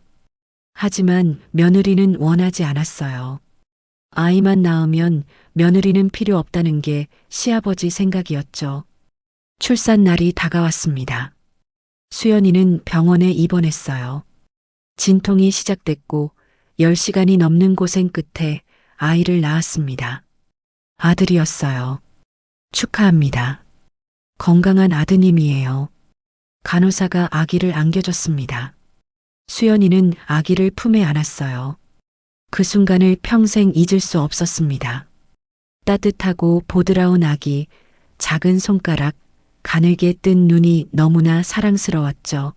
하지만 며느리는 원하지 않았어요. 아이만 낳으면 며느리는 필요 없다는 게 시아버지 생각이었죠. 출산 날이 다가왔습니다. 수연이는 병원에 입원했어요. 진통이 시작됐고 10시간이 넘는 고생 끝에 아이를 낳았습니다. 아들이었어요. 축하합니다. 건강한 아드님이에요. 간호사가 아기를 안겨줬습니다. 수연이는 아기를 품에 안았어요. 그 순간을 평생 잊을 수 없었습니다. 따뜻하고 보드라운 아기, 작은 손가락, 가늘게 뜬 눈이 너무나 사랑스러웠죠.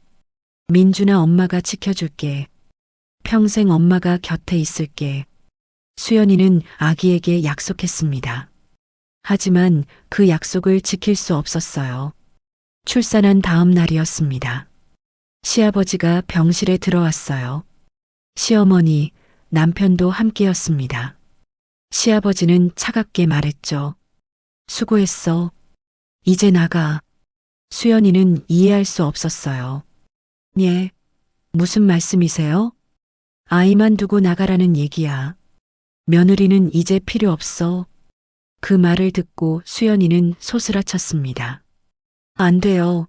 민준아, 엄마가 지켜줄게. 평생 엄마가 곁에 있을게. 수연이는 아기에게 약속했습니다. 하지만 그 약속을 지킬 수 없었어요. 출산한 다음 날이었습니다. 시아버지가 병실에 들어왔어요. 시어머니, 남편도 함께였습니다. 시아버지는 차갑게 말했죠. 수고했어. 이제 나가. 수연이는 이해할 수 없었어요. 예, 무슨 말씀이세요? 아이만 두고 나가라는 얘기야. 며느리는 이제 필요 없어. 그 말을 듣고 수연이는 소스라쳤습니다. 안 돼요.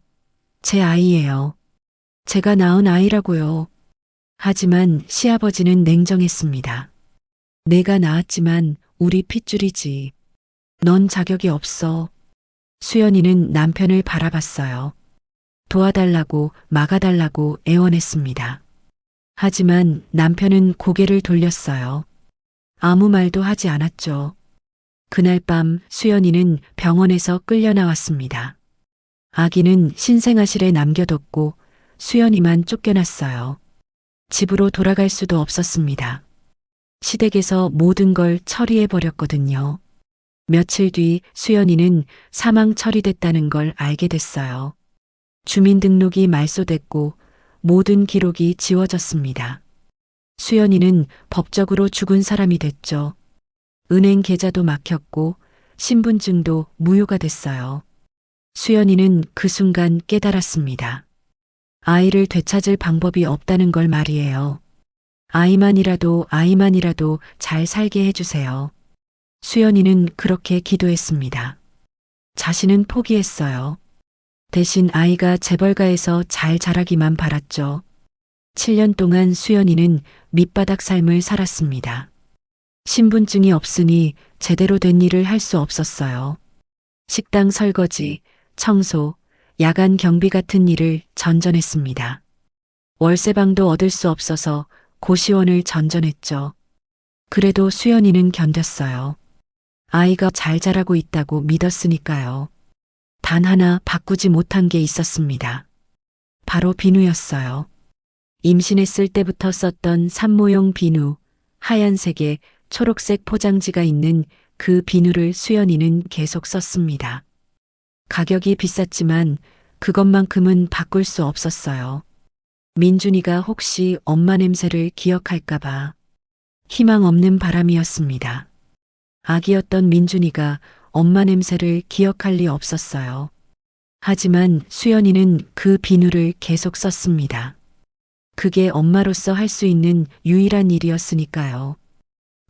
제 아이예요. 제가 낳은 아이라고요. 하지만 시아버지는 냉정했습니다. 내가 낳았지만 우리 핏줄이지. 넌 자격이 없어. 수연이는 남편을 바라봤어요. 도와달라고 막아달라고 애원했습니다. 하지만 남편은 고개를 돌렸어요. 아무 말도 하지 않았죠. 그날 밤 수연이는 병원에서 끌려 나왔습니다. 아기는 신생아실에 남겨뒀고 수연이만 쫓겨났어요. 집으로 돌아갈 수도 없었습니다. 시댁에서 모든 걸 처리해버렸거든요. 며칠 뒤 수연이는 사망 처리됐다는 걸 알게 됐어요. 주민등록이 말소됐고 모든 기록이 지워졌습니다. 수연이는 법적으로 죽은 사람이 됐죠. 은행 계좌도 막혔고 신분증도 무효가 됐어요. 수연이는 그 순간 깨달았습니다. 아이를 되찾을 방법이 없다는 걸 말이에요. 아이만이라도 잘 살게 해주세요. 수연이는 그렇게 기도했습니다. 자신은 포기했어요. 대신 아이가 재벌가에서 잘 자라기만 바랐죠. 7년 동안 수연이는 밑바닥 삶을 살았습니다. 신분증이 없으니 제대로 된 일을 할 수 없었어요. 식당 설거지, 청소, 야간 경비 같은 일을 전전했습니다. 월세방도 얻을 수 없어서 고시원을 전전했죠. 그래도 수연이는 견뎠어요. 아이가 잘 자라고 있다고 믿었으니까요. 단 하나 바꾸지 못한 게 있었습니다. 바로 비누였어요. 임신했을 때부터 썼던 산모용 비누, 하얀색에 초록색 포장지가 있는 그 비누를 수연이는 계속 썼습니다. 가격이 비쌌지만 그것만큼은 바꿀 수 없었어요. 민준이가 혹시 엄마 냄새를 기억할까봐 희망 없는 바람이었습니다. 아기였던 민준이가 엄마 냄새를 기억할 리 없었어요. 하지만 수연이는 그 비누를 계속 썼습니다. 그게 엄마로서 할 수 있는 유일한 일이었으니까요.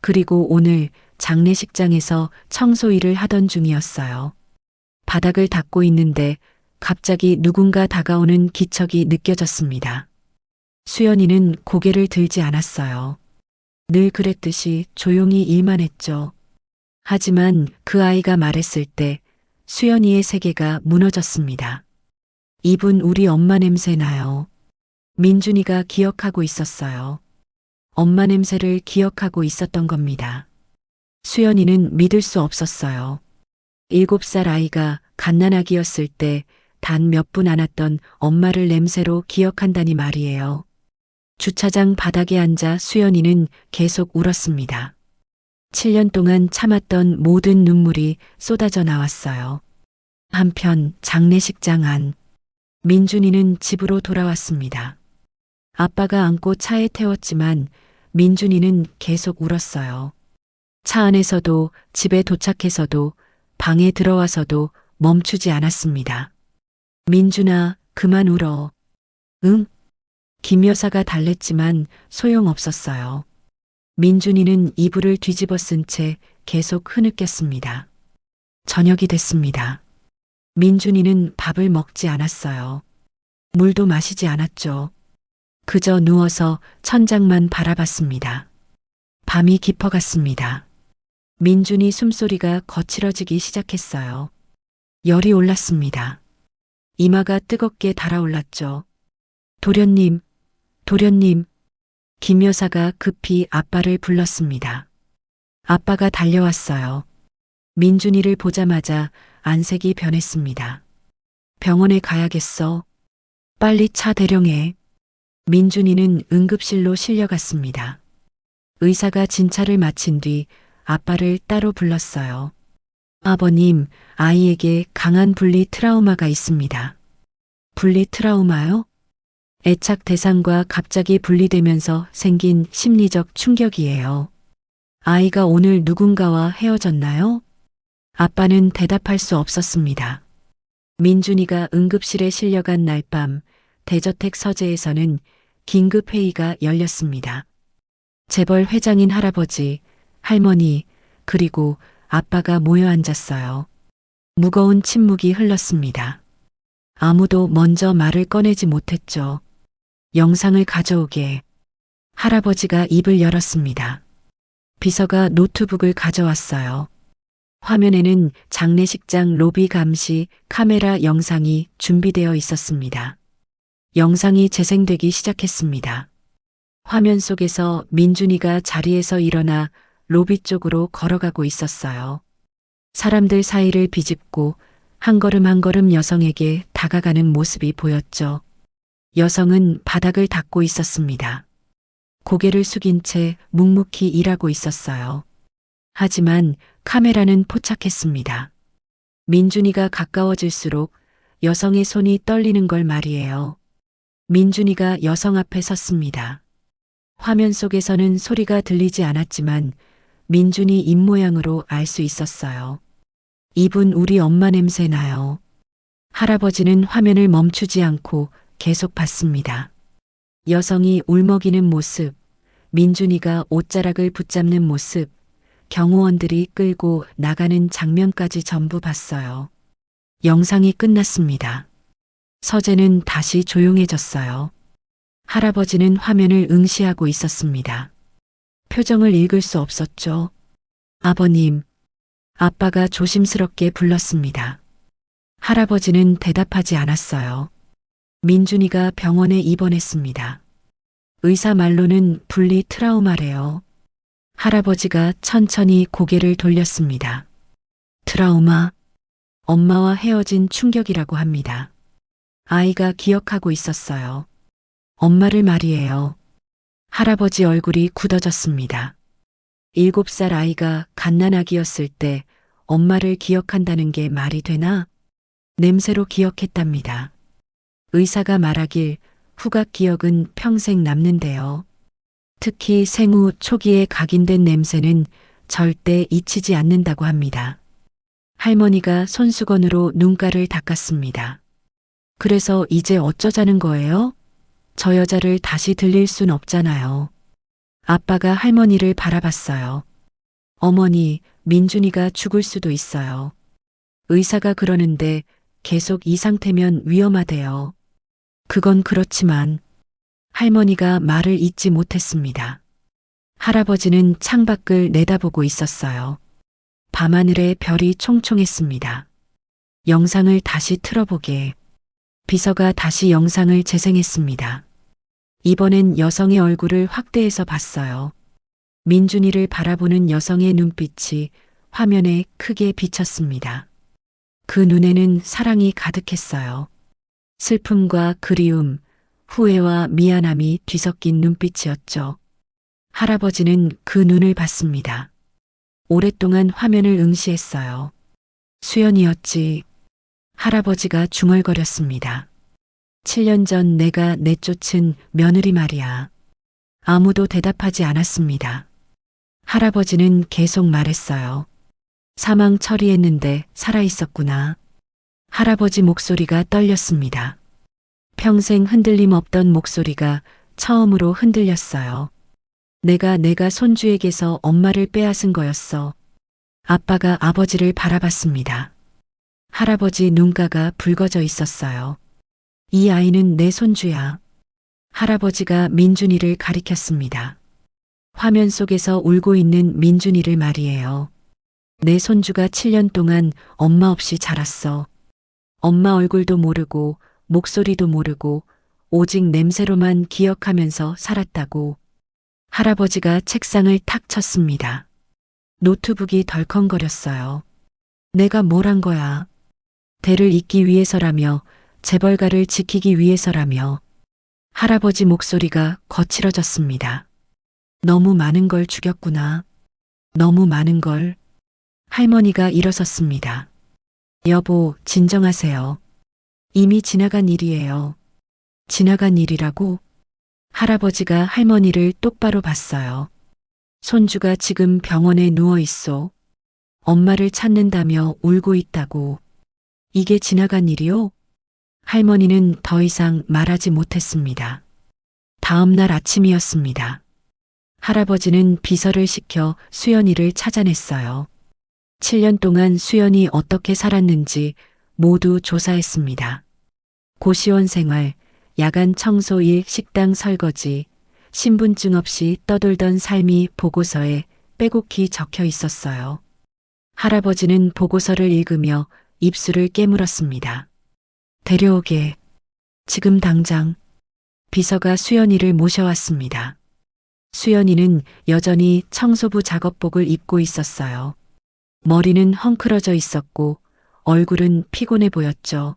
그리고 오늘 장례식장에서 청소 일을 하던 중이었어요. 바닥을 닦고 있는데 갑자기 누군가 다가오는 기척이 느껴졌습니다. 수연이는 고개를 들지 않았어요. 늘 그랬듯이 조용히 일만 했죠. 하지만 그 아이가 말했을 때 수연이의 세계가 무너졌습니다. 이분 우리 엄마 냄새 나요. 민준이가 기억하고 있었어요. 엄마 냄새를 기억하고 있었던 겁니다. 수연이는 믿을 수 없었어요. 7살 아이가 갓난아기였을 때 단 몇 분 안았던 엄마를 냄새로 기억한다니 말이에요. 주차장 바닥에 앉아 수연이는 계속 울었습니다. 7년 동안 참았던 모든 눈물이 쏟아져 나왔어요. 한편 장례식장 안, 민준이는 집으로 돌아왔습니다. 아빠가 안고 차에 태웠지만 민준이는 계속 울었어요. 차 안에서도 집에 도착해서도 방에 들어와서도 멈추지 않았습니다. 민준아, 그만 울어. 응? 김 여사가 달랬지만 소용없었어요. 민준이는 이불을 뒤집어 쓴 채 계속 흐느꼈습니다. 저녁이 됐습니다. 민준이는 밥을 먹지 않았어요. 물도 마시지 않았죠. 그저 누워서 천장만 바라봤습니다. 밤이 깊어갔습니다. 민준이 숨소리가 거칠어지기 시작했어요. 열이 올랐습니다. 이마가 뜨겁게 달아올랐죠. 도련님, 도련님. 김 여사가 급히 아빠를 불렀습니다. 아빠가 달려왔어요. 민준이를 보자마자 안색이 변했습니다. 병원에 가야겠어. 빨리 차 대령해. 민준이는 응급실로 실려갔습니다. 의사가 진찰을 마친 뒤 아빠를 따로 불렀어요. 아버님, 아이에게 강한 분리 트라우마가 있습니다. 분리 트라우마요? 애착 대상과 갑자기 분리되면서 생긴 심리적 충격이에요. 아이가 오늘 누군가와 헤어졌나요? 아빠는 대답할 수 없었습니다. 민준이가 응급실에 실려간 날 밤 대저택 서재에서는 긴급 회의가 열렸습니다. 재벌 회장인 할아버지, 할머니, 그리고 아빠가 모여 앉았어요. 무거운 침묵이 흘렀습니다. 아무도 먼저 말을 꺼내지 못했죠. 영상을 가져오게. 할아버지가 입을 열었습니다. 비서가 노트북을 가져왔어요. 화면에는 장례식장 로비 감시 카메라 영상이 준비되어 있었습니다. 영상이 재생되기 시작했습니다. 화면 속에서 민준이가 자리에서 일어나 로비 쪽으로 걸어가고 있었어요. 사람들 사이를 비집고 한 걸음 한 걸음 여성에게 다가가는 모습이 보였죠. 여성은 바닥을 닦고 있었습니다. 고개를 숙인 채 묵묵히 일하고 있었어요. 하지만 카메라는 포착했습니다. 민준이가 가까워질수록 여성의 손이 떨리는 걸 말이에요. 민준이가 여성 앞에 섰습니다. 화면 속에서는 소리가 들리지 않았지만 민준이 입모양으로 알 수 있었어요. 이분 우리 엄마 냄새 나요. 할아버지는 화면을 멈추지 않고 계속 봤습니다. 여성이 울먹이는 모습, 민준이가 옷자락을 붙잡는 모습, 경호원들이 끌고 나가는 장면까지 전부 봤어요. 영상이 끝났습니다. 서재는 다시 조용해졌어요. 할아버지는 화면을 응시하고 있었습니다. 표정을 읽을 수 없었죠. 아버님, 아빠가 조심스럽게 불렀습니다. 할아버지는 대답하지 않았어요. 민준이가 병원에 입원했습니다. 의사 말로는 분리 트라우마래요. 할아버지가 천천히 고개를 돌렸습니다. 트라우마? 엄마와 헤어진 충격이라고 합니다. 아이가 기억하고 있었어요. 엄마를 말이에요. 할아버지 얼굴이 굳어졌습니다. 7살 아이가 갓난아기였을 때 엄마를 기억한다는 게 말이 되나? 냄새로 기억했답니다. 의사가 말하길 후각 기억은 평생 남는데요. 특히 생후 초기에 각인된 냄새는 절대 잊히지 않는다고 합니다. 할머니가 손수건으로 눈가를 닦았습니다. 그래서 이제 어쩌자는 거예요? 저 여자를 다시 들릴 순 없잖아요. 아빠가 할머니를 바라봤어요. 어머니, 민준이가 죽을 수도 있어요. 의사가 그러는데 계속 이 상태면 위험하대요. 그건 그렇지만 할머니가 말을 잇지 못했습니다. 할아버지는 창밖을 내다보고 있었어요. 밤하늘에 별이 총총했습니다. 영상을 다시 틀어보게. 비서가 다시 영상을 재생했습니다. 이번엔 여성의 얼굴을 확대해서 봤어요. 민준이를 바라보는 여성의 눈빛이 화면에 크게 비쳤습니다. 그 눈에는 사랑이 가득했어요. 슬픔과 그리움, 후회와 미안함이 뒤섞인 눈빛이었죠. 할아버지는 그 눈을 봤습니다. 오랫동안 화면을 응시했어요. 수연이었지. 할아버지가 중얼거렸습니다. 7년 전 내가 내쫓은 며느리 말이야. 아무도 대답하지 않았습니다. 할아버지는 계속 말했어요. 사망 처리했는데 살아있었구나. 할아버지 목소리가 떨렸습니다. 평생 흔들림 없던 목소리가 처음으로 흔들렸어요. 내가 손주에게서 엄마를 빼앗은 거였어. 아빠가 아버지를 바라봤습니다. 할아버지 눈가가 붉어져 있었어요. 이 아이는 내 손주야. 할아버지가 민준이를 가리켰습니다. 화면 속에서 울고 있는 민준이를 말이에요. 내 손주가 7년 동안 엄마 없이 자랐어. 엄마 얼굴도 모르고 목소리도 모르고 오직 냄새로만 기억하면서 살았다고. 할아버지가 책상을 탁 쳤습니다. 노트북이 덜컹거렸어요. 내가 뭘 한 거야? 대를 잇기 위해서라며 재벌가를 지키기 위해서라며. 할아버지 목소리가 거칠어졌습니다. 너무 많은 걸 죽였구나. 너무 많은 걸. 할머니가 일어섰습니다. 여보, 진정하세요. 이미 지나간 일이에요. 지나간 일이라고? 할아버지가 할머니를 똑바로 봤어요. 손주가 지금 병원에 누워 있어. 엄마를 찾는다며 울고 있다고. 이게 지나간 일이요? 할머니는 더 이상 말하지 못했습니다. 다음 날 아침이었습니다. 할아버지는 비서를 시켜 수연이를 찾아냈어요. 7년 동안 수연이 어떻게 살았는지 모두 조사했습니다. 고시원 생활, 야간 청소 일, 식당 설거지, 신분증 없이 떠돌던 삶이 보고서에 빼곡히 적혀 있었어요. 할아버지는 보고서를 읽으며 입술을 깨물었습니다. 데려오게. 지금 당장. 비서가 수연이를 모셔왔습니다. 수연이는 여전히 청소부 작업복을 입고 있었어요. 머리는 헝클어져 있었고 얼굴은 피곤해 보였죠.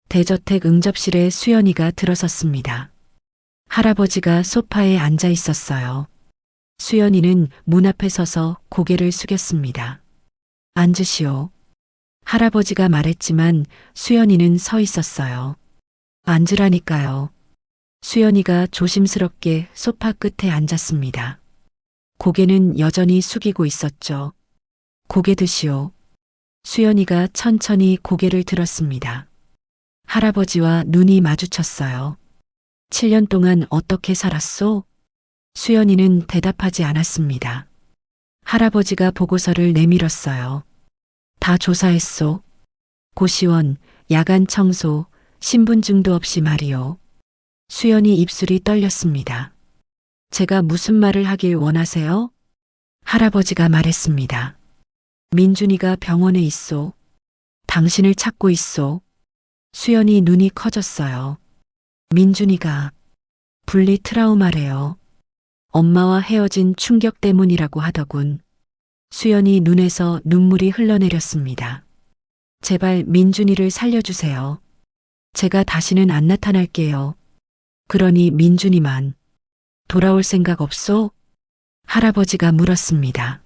대저택 응접실에 수연이가 들어섰습니다. 할아버지가 소파에 앉아 있었어요. 수연이는 문 앞에 서서 고개를 숙였습니다. 앉으시오. 할아버지가 말했지만 수연이는 서 있었어요. 앉으라니까요. 수연이가 조심스럽게 소파 끝에 앉았습니다. 고개는 여전히 숙이고 있었죠. 고개 드시오. 수연이가 천천히 고개를 들었습니다. 할아버지와 눈이 마주쳤어요. 7년 동안 어떻게 살았소? 수연이는 대답하지 않았습니다. 할아버지가 보고서를 내밀었어요. 다 조사했소. 고시원, 야간 청소, 신분증도 없이 말이오. 수연이 입술이 떨렸습니다. 제가 무슨 말을 하길 원하세요? 할아버지가 말했습니다. 민준이가 병원에 있소. 당신을 찾고 있소. 수연이 눈이 커졌어요. 민준이가 분리 트라우마래요. 엄마와 헤어진 충격 때문이라고 하더군. 수연이 눈에서 눈물이 흘러내렸습니다. 제발 민준이를 살려주세요. 제가 다시는 안 나타날게요. 그러니 민준이만 돌아올 생각 없소? 할아버지가 물었습니다.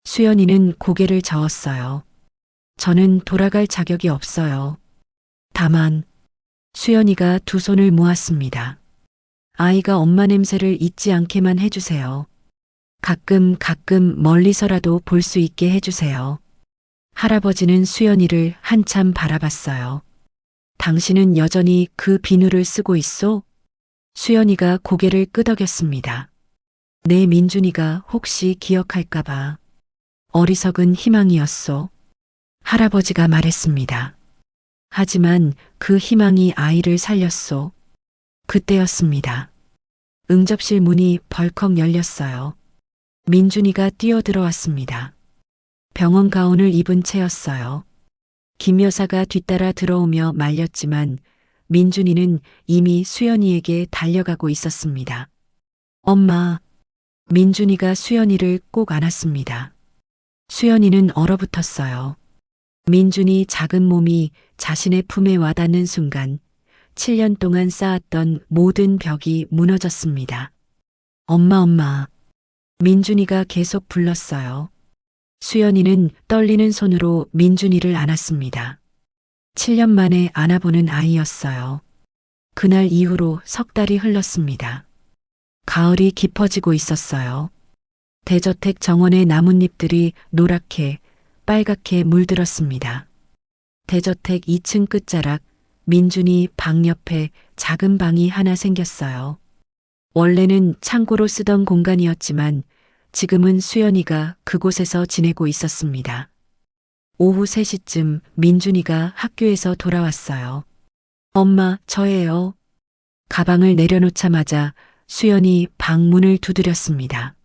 수연이는 고개를 저었어요. 저는 돌아갈 자격이 없어요. 다만 수연이가 두 손을 모았습니다. 아이가 엄마 냄새를 잊지 않게만 해주세요. 가끔 멀리서라도 볼 수 있게 해주세요. 할아버지는 수연이를 한참 바라봤어요. 당신은 여전히 그 비누를 쓰고 있소? 수연이가 고개를 끄덕였습니다. 내 민준이가 혹시 기억할까봐. 어리석은 희망이었소. 할아버지가 말했습니다. 하지만 그 희망이 아이를 살렸소. 그때였습니다. 응접실 문이 벌컥 열렸어요. 민준이가 뛰어들어왔습니다. 병원 가운을 입은 채였어요. 김 여사가 뒤따라 들어오며 말렸지만 민준이는 이미 수연이에게 달려가고 있었습니다. 엄마. 민준이가 수연이를 꼭 안았습니다. 수연이는 얼어붙었어요. 민준이 작은 몸이 자신의 품에 와닿는 순간 7년 동안 쌓았던 모든 벽이 무너졌습니다. 엄마. 민준이가 계속 불렀어요. 수연이는 떨리는 손으로 민준이를 안았습니다. 7년 만에 안아보는 아이였어요. 그날 이후로 석 달이 흘렀습니다. 가을이 깊어지고 있었어요. 대저택 정원의 나뭇잎들이 노랗게 빨갛게 물들었습니다. 대저택 2층 끝자락 민준이 방 옆에 작은 방이 하나 생겼어요. 원래는 창고로 쓰던 공간이었지만 지금은 수연이가 그곳에서 지내고 있었습니다. 오후 3시쯤 민준이가 학교에서 돌아왔어요. 엄마, 저예요. 가방을 내려놓자마자 수연이 방 문을 두드렸습니다.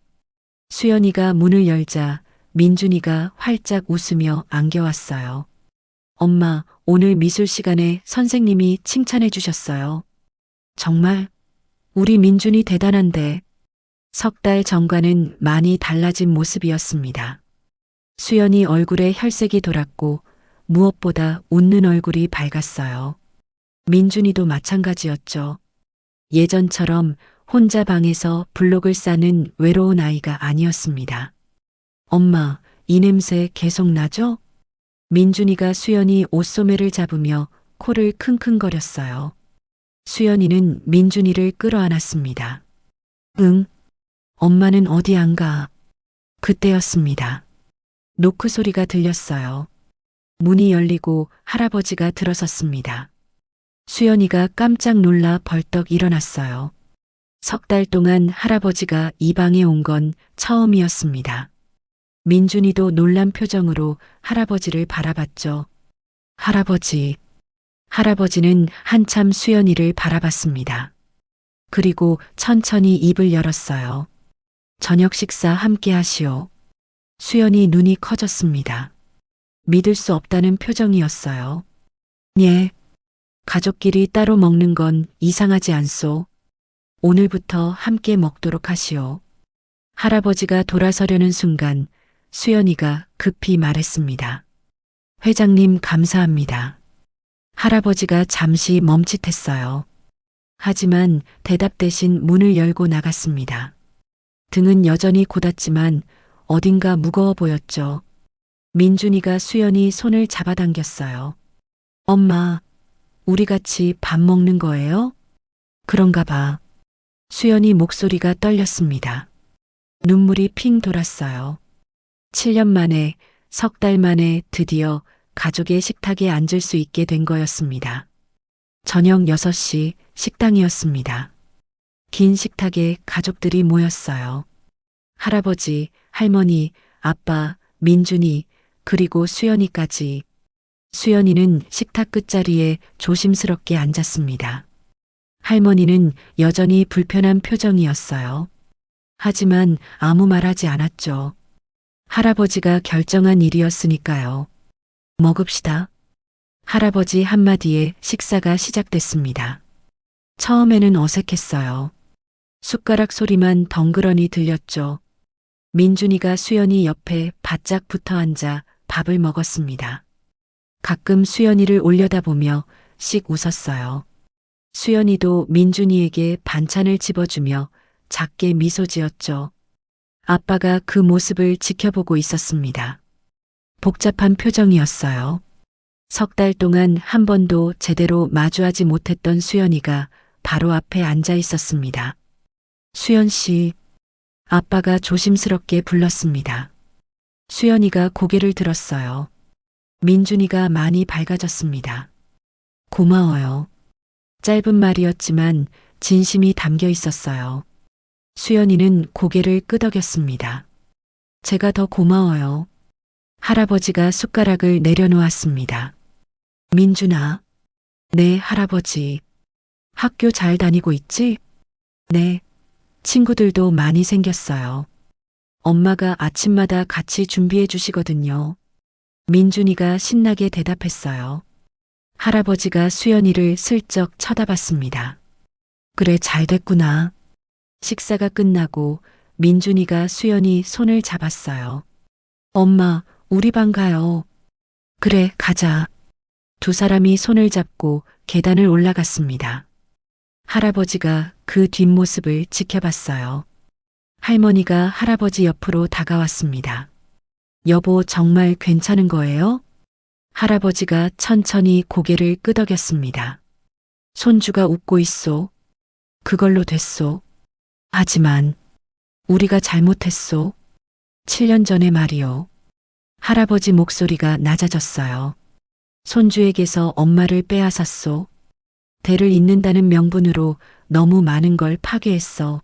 수연이가 문을 열자 민준이가 활짝 웃으며 안겨왔어요. 엄마, 오늘 미술 시간에 선생님이 칭찬해 주셨어요. 정말? 우리 민준이 대단한데. 석 달 전과는 많이 달라진 모습이었습니다. 수연이 얼굴에 혈색이 돌았고 무엇보다 웃는 얼굴이 밝았어요. 민준이도 마찬가지였죠. 예전처럼 혼자 방에서 블록을 싸는 외로운 아이가 아니었습니다. 엄마, 이 냄새 계속 나죠? 민준이가 수연이 옷소매를 잡으며 코를 킁킁거렸어요. 수연이는 민준이를 끌어안았습니다. 응. 엄마는 어디 안 가? 그때였습니다. 노크 소리가 들렸어요. 문이 열리고 할아버지가 들어섰습니다. 수연이가 깜짝 놀라 벌떡 일어났어요. 석 달 동안 할아버지가 이 방에 온 건 처음이었습니다. 민준이도 놀란 표정으로 할아버지를 바라봤죠. 할아버지. 할아버지는 한참 수연이를 바라봤습니다. 그리고 천천히 입을 열었어요. 저녁 식사 함께 하시오. 수연이 눈이 커졌습니다. 믿을 수 없다는 표정이었어요. 예. 가족끼리 따로 먹는 건 이상하지 않소. 오늘부터 함께 먹도록 하시오. 할아버지가 돌아서려는 순간 수연이가 급히 말했습니다. 회장님 감사합니다. 할아버지가 잠시 멈칫했어요. 하지만 대답 대신 문을 열고 나갔습니다. 등은 여전히 곧았지만 어딘가 무거워 보였죠. 민준이가 수연이 손을 잡아당겼어요. 엄마, 우리 같이 밥 먹는 거예요? 그런가 봐. 수연이 목소리가 떨렸습니다. 눈물이 핑 돌았어요. 7년 만에, 석 달 만에 드디어 가족의 식탁에 앉을 수 있게 된 거였습니다. 저녁 6시 식당이었습니다. 긴 식탁에 가족들이 모였어요. 할아버지, 할머니, 아빠, 민준이, 그리고 수연이까지. 수연이는 식탁 끝자리에 조심스럽게 앉았습니다. 할머니는 여전히 불편한 표정이었어요. 하지만 아무 말하지 않았죠. 할아버지가 결정한 일이었으니까요. 먹읍시다. 할아버지 한마디에 식사가 시작됐습니다. 처음에는 어색했어요. 숟가락 소리만 덩그러니 들렸죠. 민준이가 수연이 옆에 바짝 붙어 앉아 밥을 먹었습니다. 가끔 수연이를 올려다보며 씩 웃었어요. 수연이도 민준이에게 반찬을 집어주며 작게 미소 지었죠. 아빠가 그 모습을 지켜보고 있었습니다. 복잡한 표정이었어요. 석 달 동안 한 번도 제대로 마주하지 못했던 수연이가 바로 앞에 앉아 있었습니다. 수연 씨, 아빠가 조심스럽게 불렀습니다. 수연이가 고개를 들었어요. 민준이가 많이 밝아졌습니다. 고마워요. 짧은 말이었지만 진심이 담겨 있었어요. 수연이는 고개를 끄덕였습니다. 제가 더 고마워요. 할아버지가 숟가락을 내려놓았습니다. 민준아. 네, 할아버지. 학교 잘 다니고 있지? 네. 친구들도 많이 생겼어요. 엄마가 아침마다 같이 준비해 주시거든요. 민준이가 신나게 대답했어요. 할아버지가 수연이를 슬쩍 쳐다봤습니다. 그래, 잘 됐구나. 식사가 끝나고 민준이가 수연이 손을 잡았어요. 엄마, 우리 방 가요. 그래, 가자. 두 사람이 손을 잡고 계단을 올라갔습니다. 할아버지가 그 뒷모습을 지켜봤어요. 할머니가 할아버지 옆으로 다가왔습니다. 여보, 정말 괜찮은 거예요? 할아버지가 천천히 고개를 끄덕였습니다. 손주가 웃고 있소. 그걸로 됐소. 하지만 우리가 잘못했소. 7년 전의 말이요. 할아버지 목소리가 낮아졌어요. 손주에게서 엄마를 빼앗았소. 대를 잇는다는 명분으로 너무 많은 걸 파괴했어.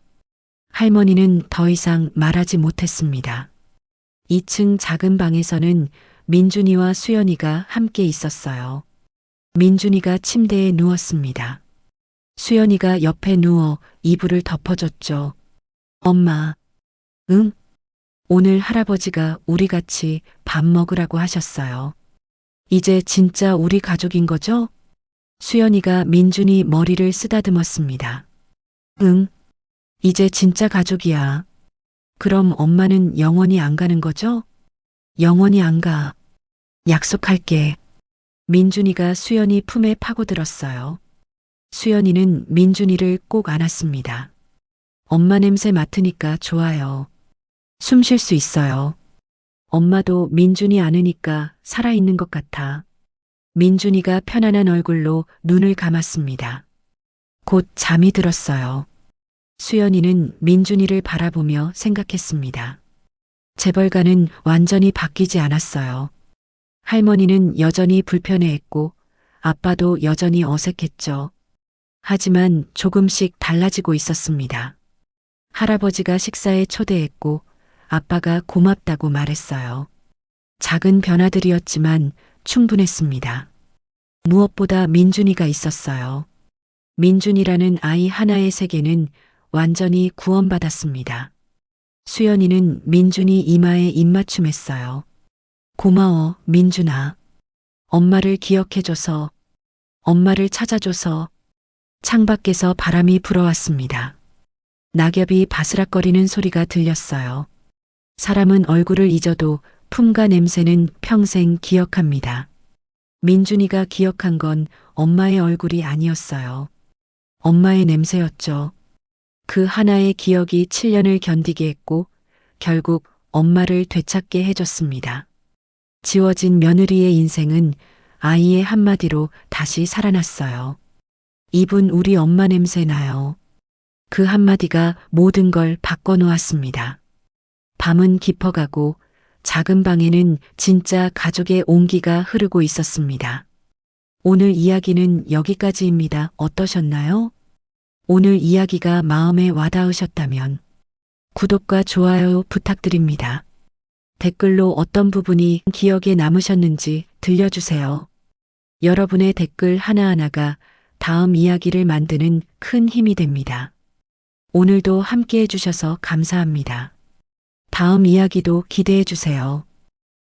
할머니는 더 이상 말하지 못했습니다. 2층 작은 방에서는 민준이와 수연이가 함께 있었어요. 민준이가 침대에 누웠습니다. 수연이가 옆에 누워 이불을 덮어줬죠. 엄마. 응? 오늘 할아버지가 우리 같이 밥 먹으라고 하셨어요. 이제 진짜 우리 가족인 거죠? 수연이가 민준이 머리를 쓰다듬었습니다. 응. 이제 진짜 가족이야. 그럼 엄마는 영원히 안 가는 거죠? 영원히 안 가. 약속할게. 민준이가 수연이 품에 파고들었어요. 수연이는 민준이를 꼭 안았습니다. 엄마 냄새 맡으니까 좋아요. 숨 쉴 수 있어요. 엄마도 민준이 안으니까 살아있는 것 같아. 민준이가 편안한 얼굴로 눈을 감았습니다. 곧 잠이 들었어요. 수연이는 민준이를 바라보며 생각했습니다. 재벌가는 완전히 바뀌지 않았어요. 할머니는 여전히 불편해했고 아빠도 여전히 어색했죠. 하지만 조금씩 달라지고 있었습니다. 할아버지가 식사에 초대했고 아빠가 고맙다고 말했어요. 작은 변화들이었지만 충분했습니다. 무엇보다 민준이가 있었어요. 민준이라는 아이 하나의 세계는 완전히 구원받았습니다. 수연이는 민준이 이마에 입맞춤했어요. 고마워, 민준아. 엄마를 기억해줘서, 엄마를 찾아줘서. 창밖에서 바람이 불어왔습니다. 낙엽이 바스락거리는 소리가 들렸어요. 사람은 얼굴을 잊어도 품과 냄새는 평생 기억합니다. 민준이가 기억한 건 엄마의 얼굴이 아니었어요. 엄마의 냄새였죠. 그 하나의 기억이 7년을 견디게 했고 결국 엄마를 되찾게 해줬습니다. 지워진 며느리의 인생은 아이의 한마디로 다시 살아났어요. 이분 우리 엄마 냄새 나요. 그 한마디가 모든 걸 바꿔놓았습니다. 밤은 깊어가고 작은 방에는 진짜 가족의 온기가 흐르고 있었습니다. 오늘 이야기는 여기까지입니다. 어떠셨나요? 오늘 이야기가 마음에 와닿으셨다면 구독과 좋아요 부탁드립니다. 댓글로 어떤 부분이 기억에 남으셨는지 들려주세요. 여러분의 댓글 하나하나가 다음 이야기를 만드는 큰 힘이 됩니다. 오늘도 함께 해주셔서 감사합니다. 다음 이야기도 기대해 주세요.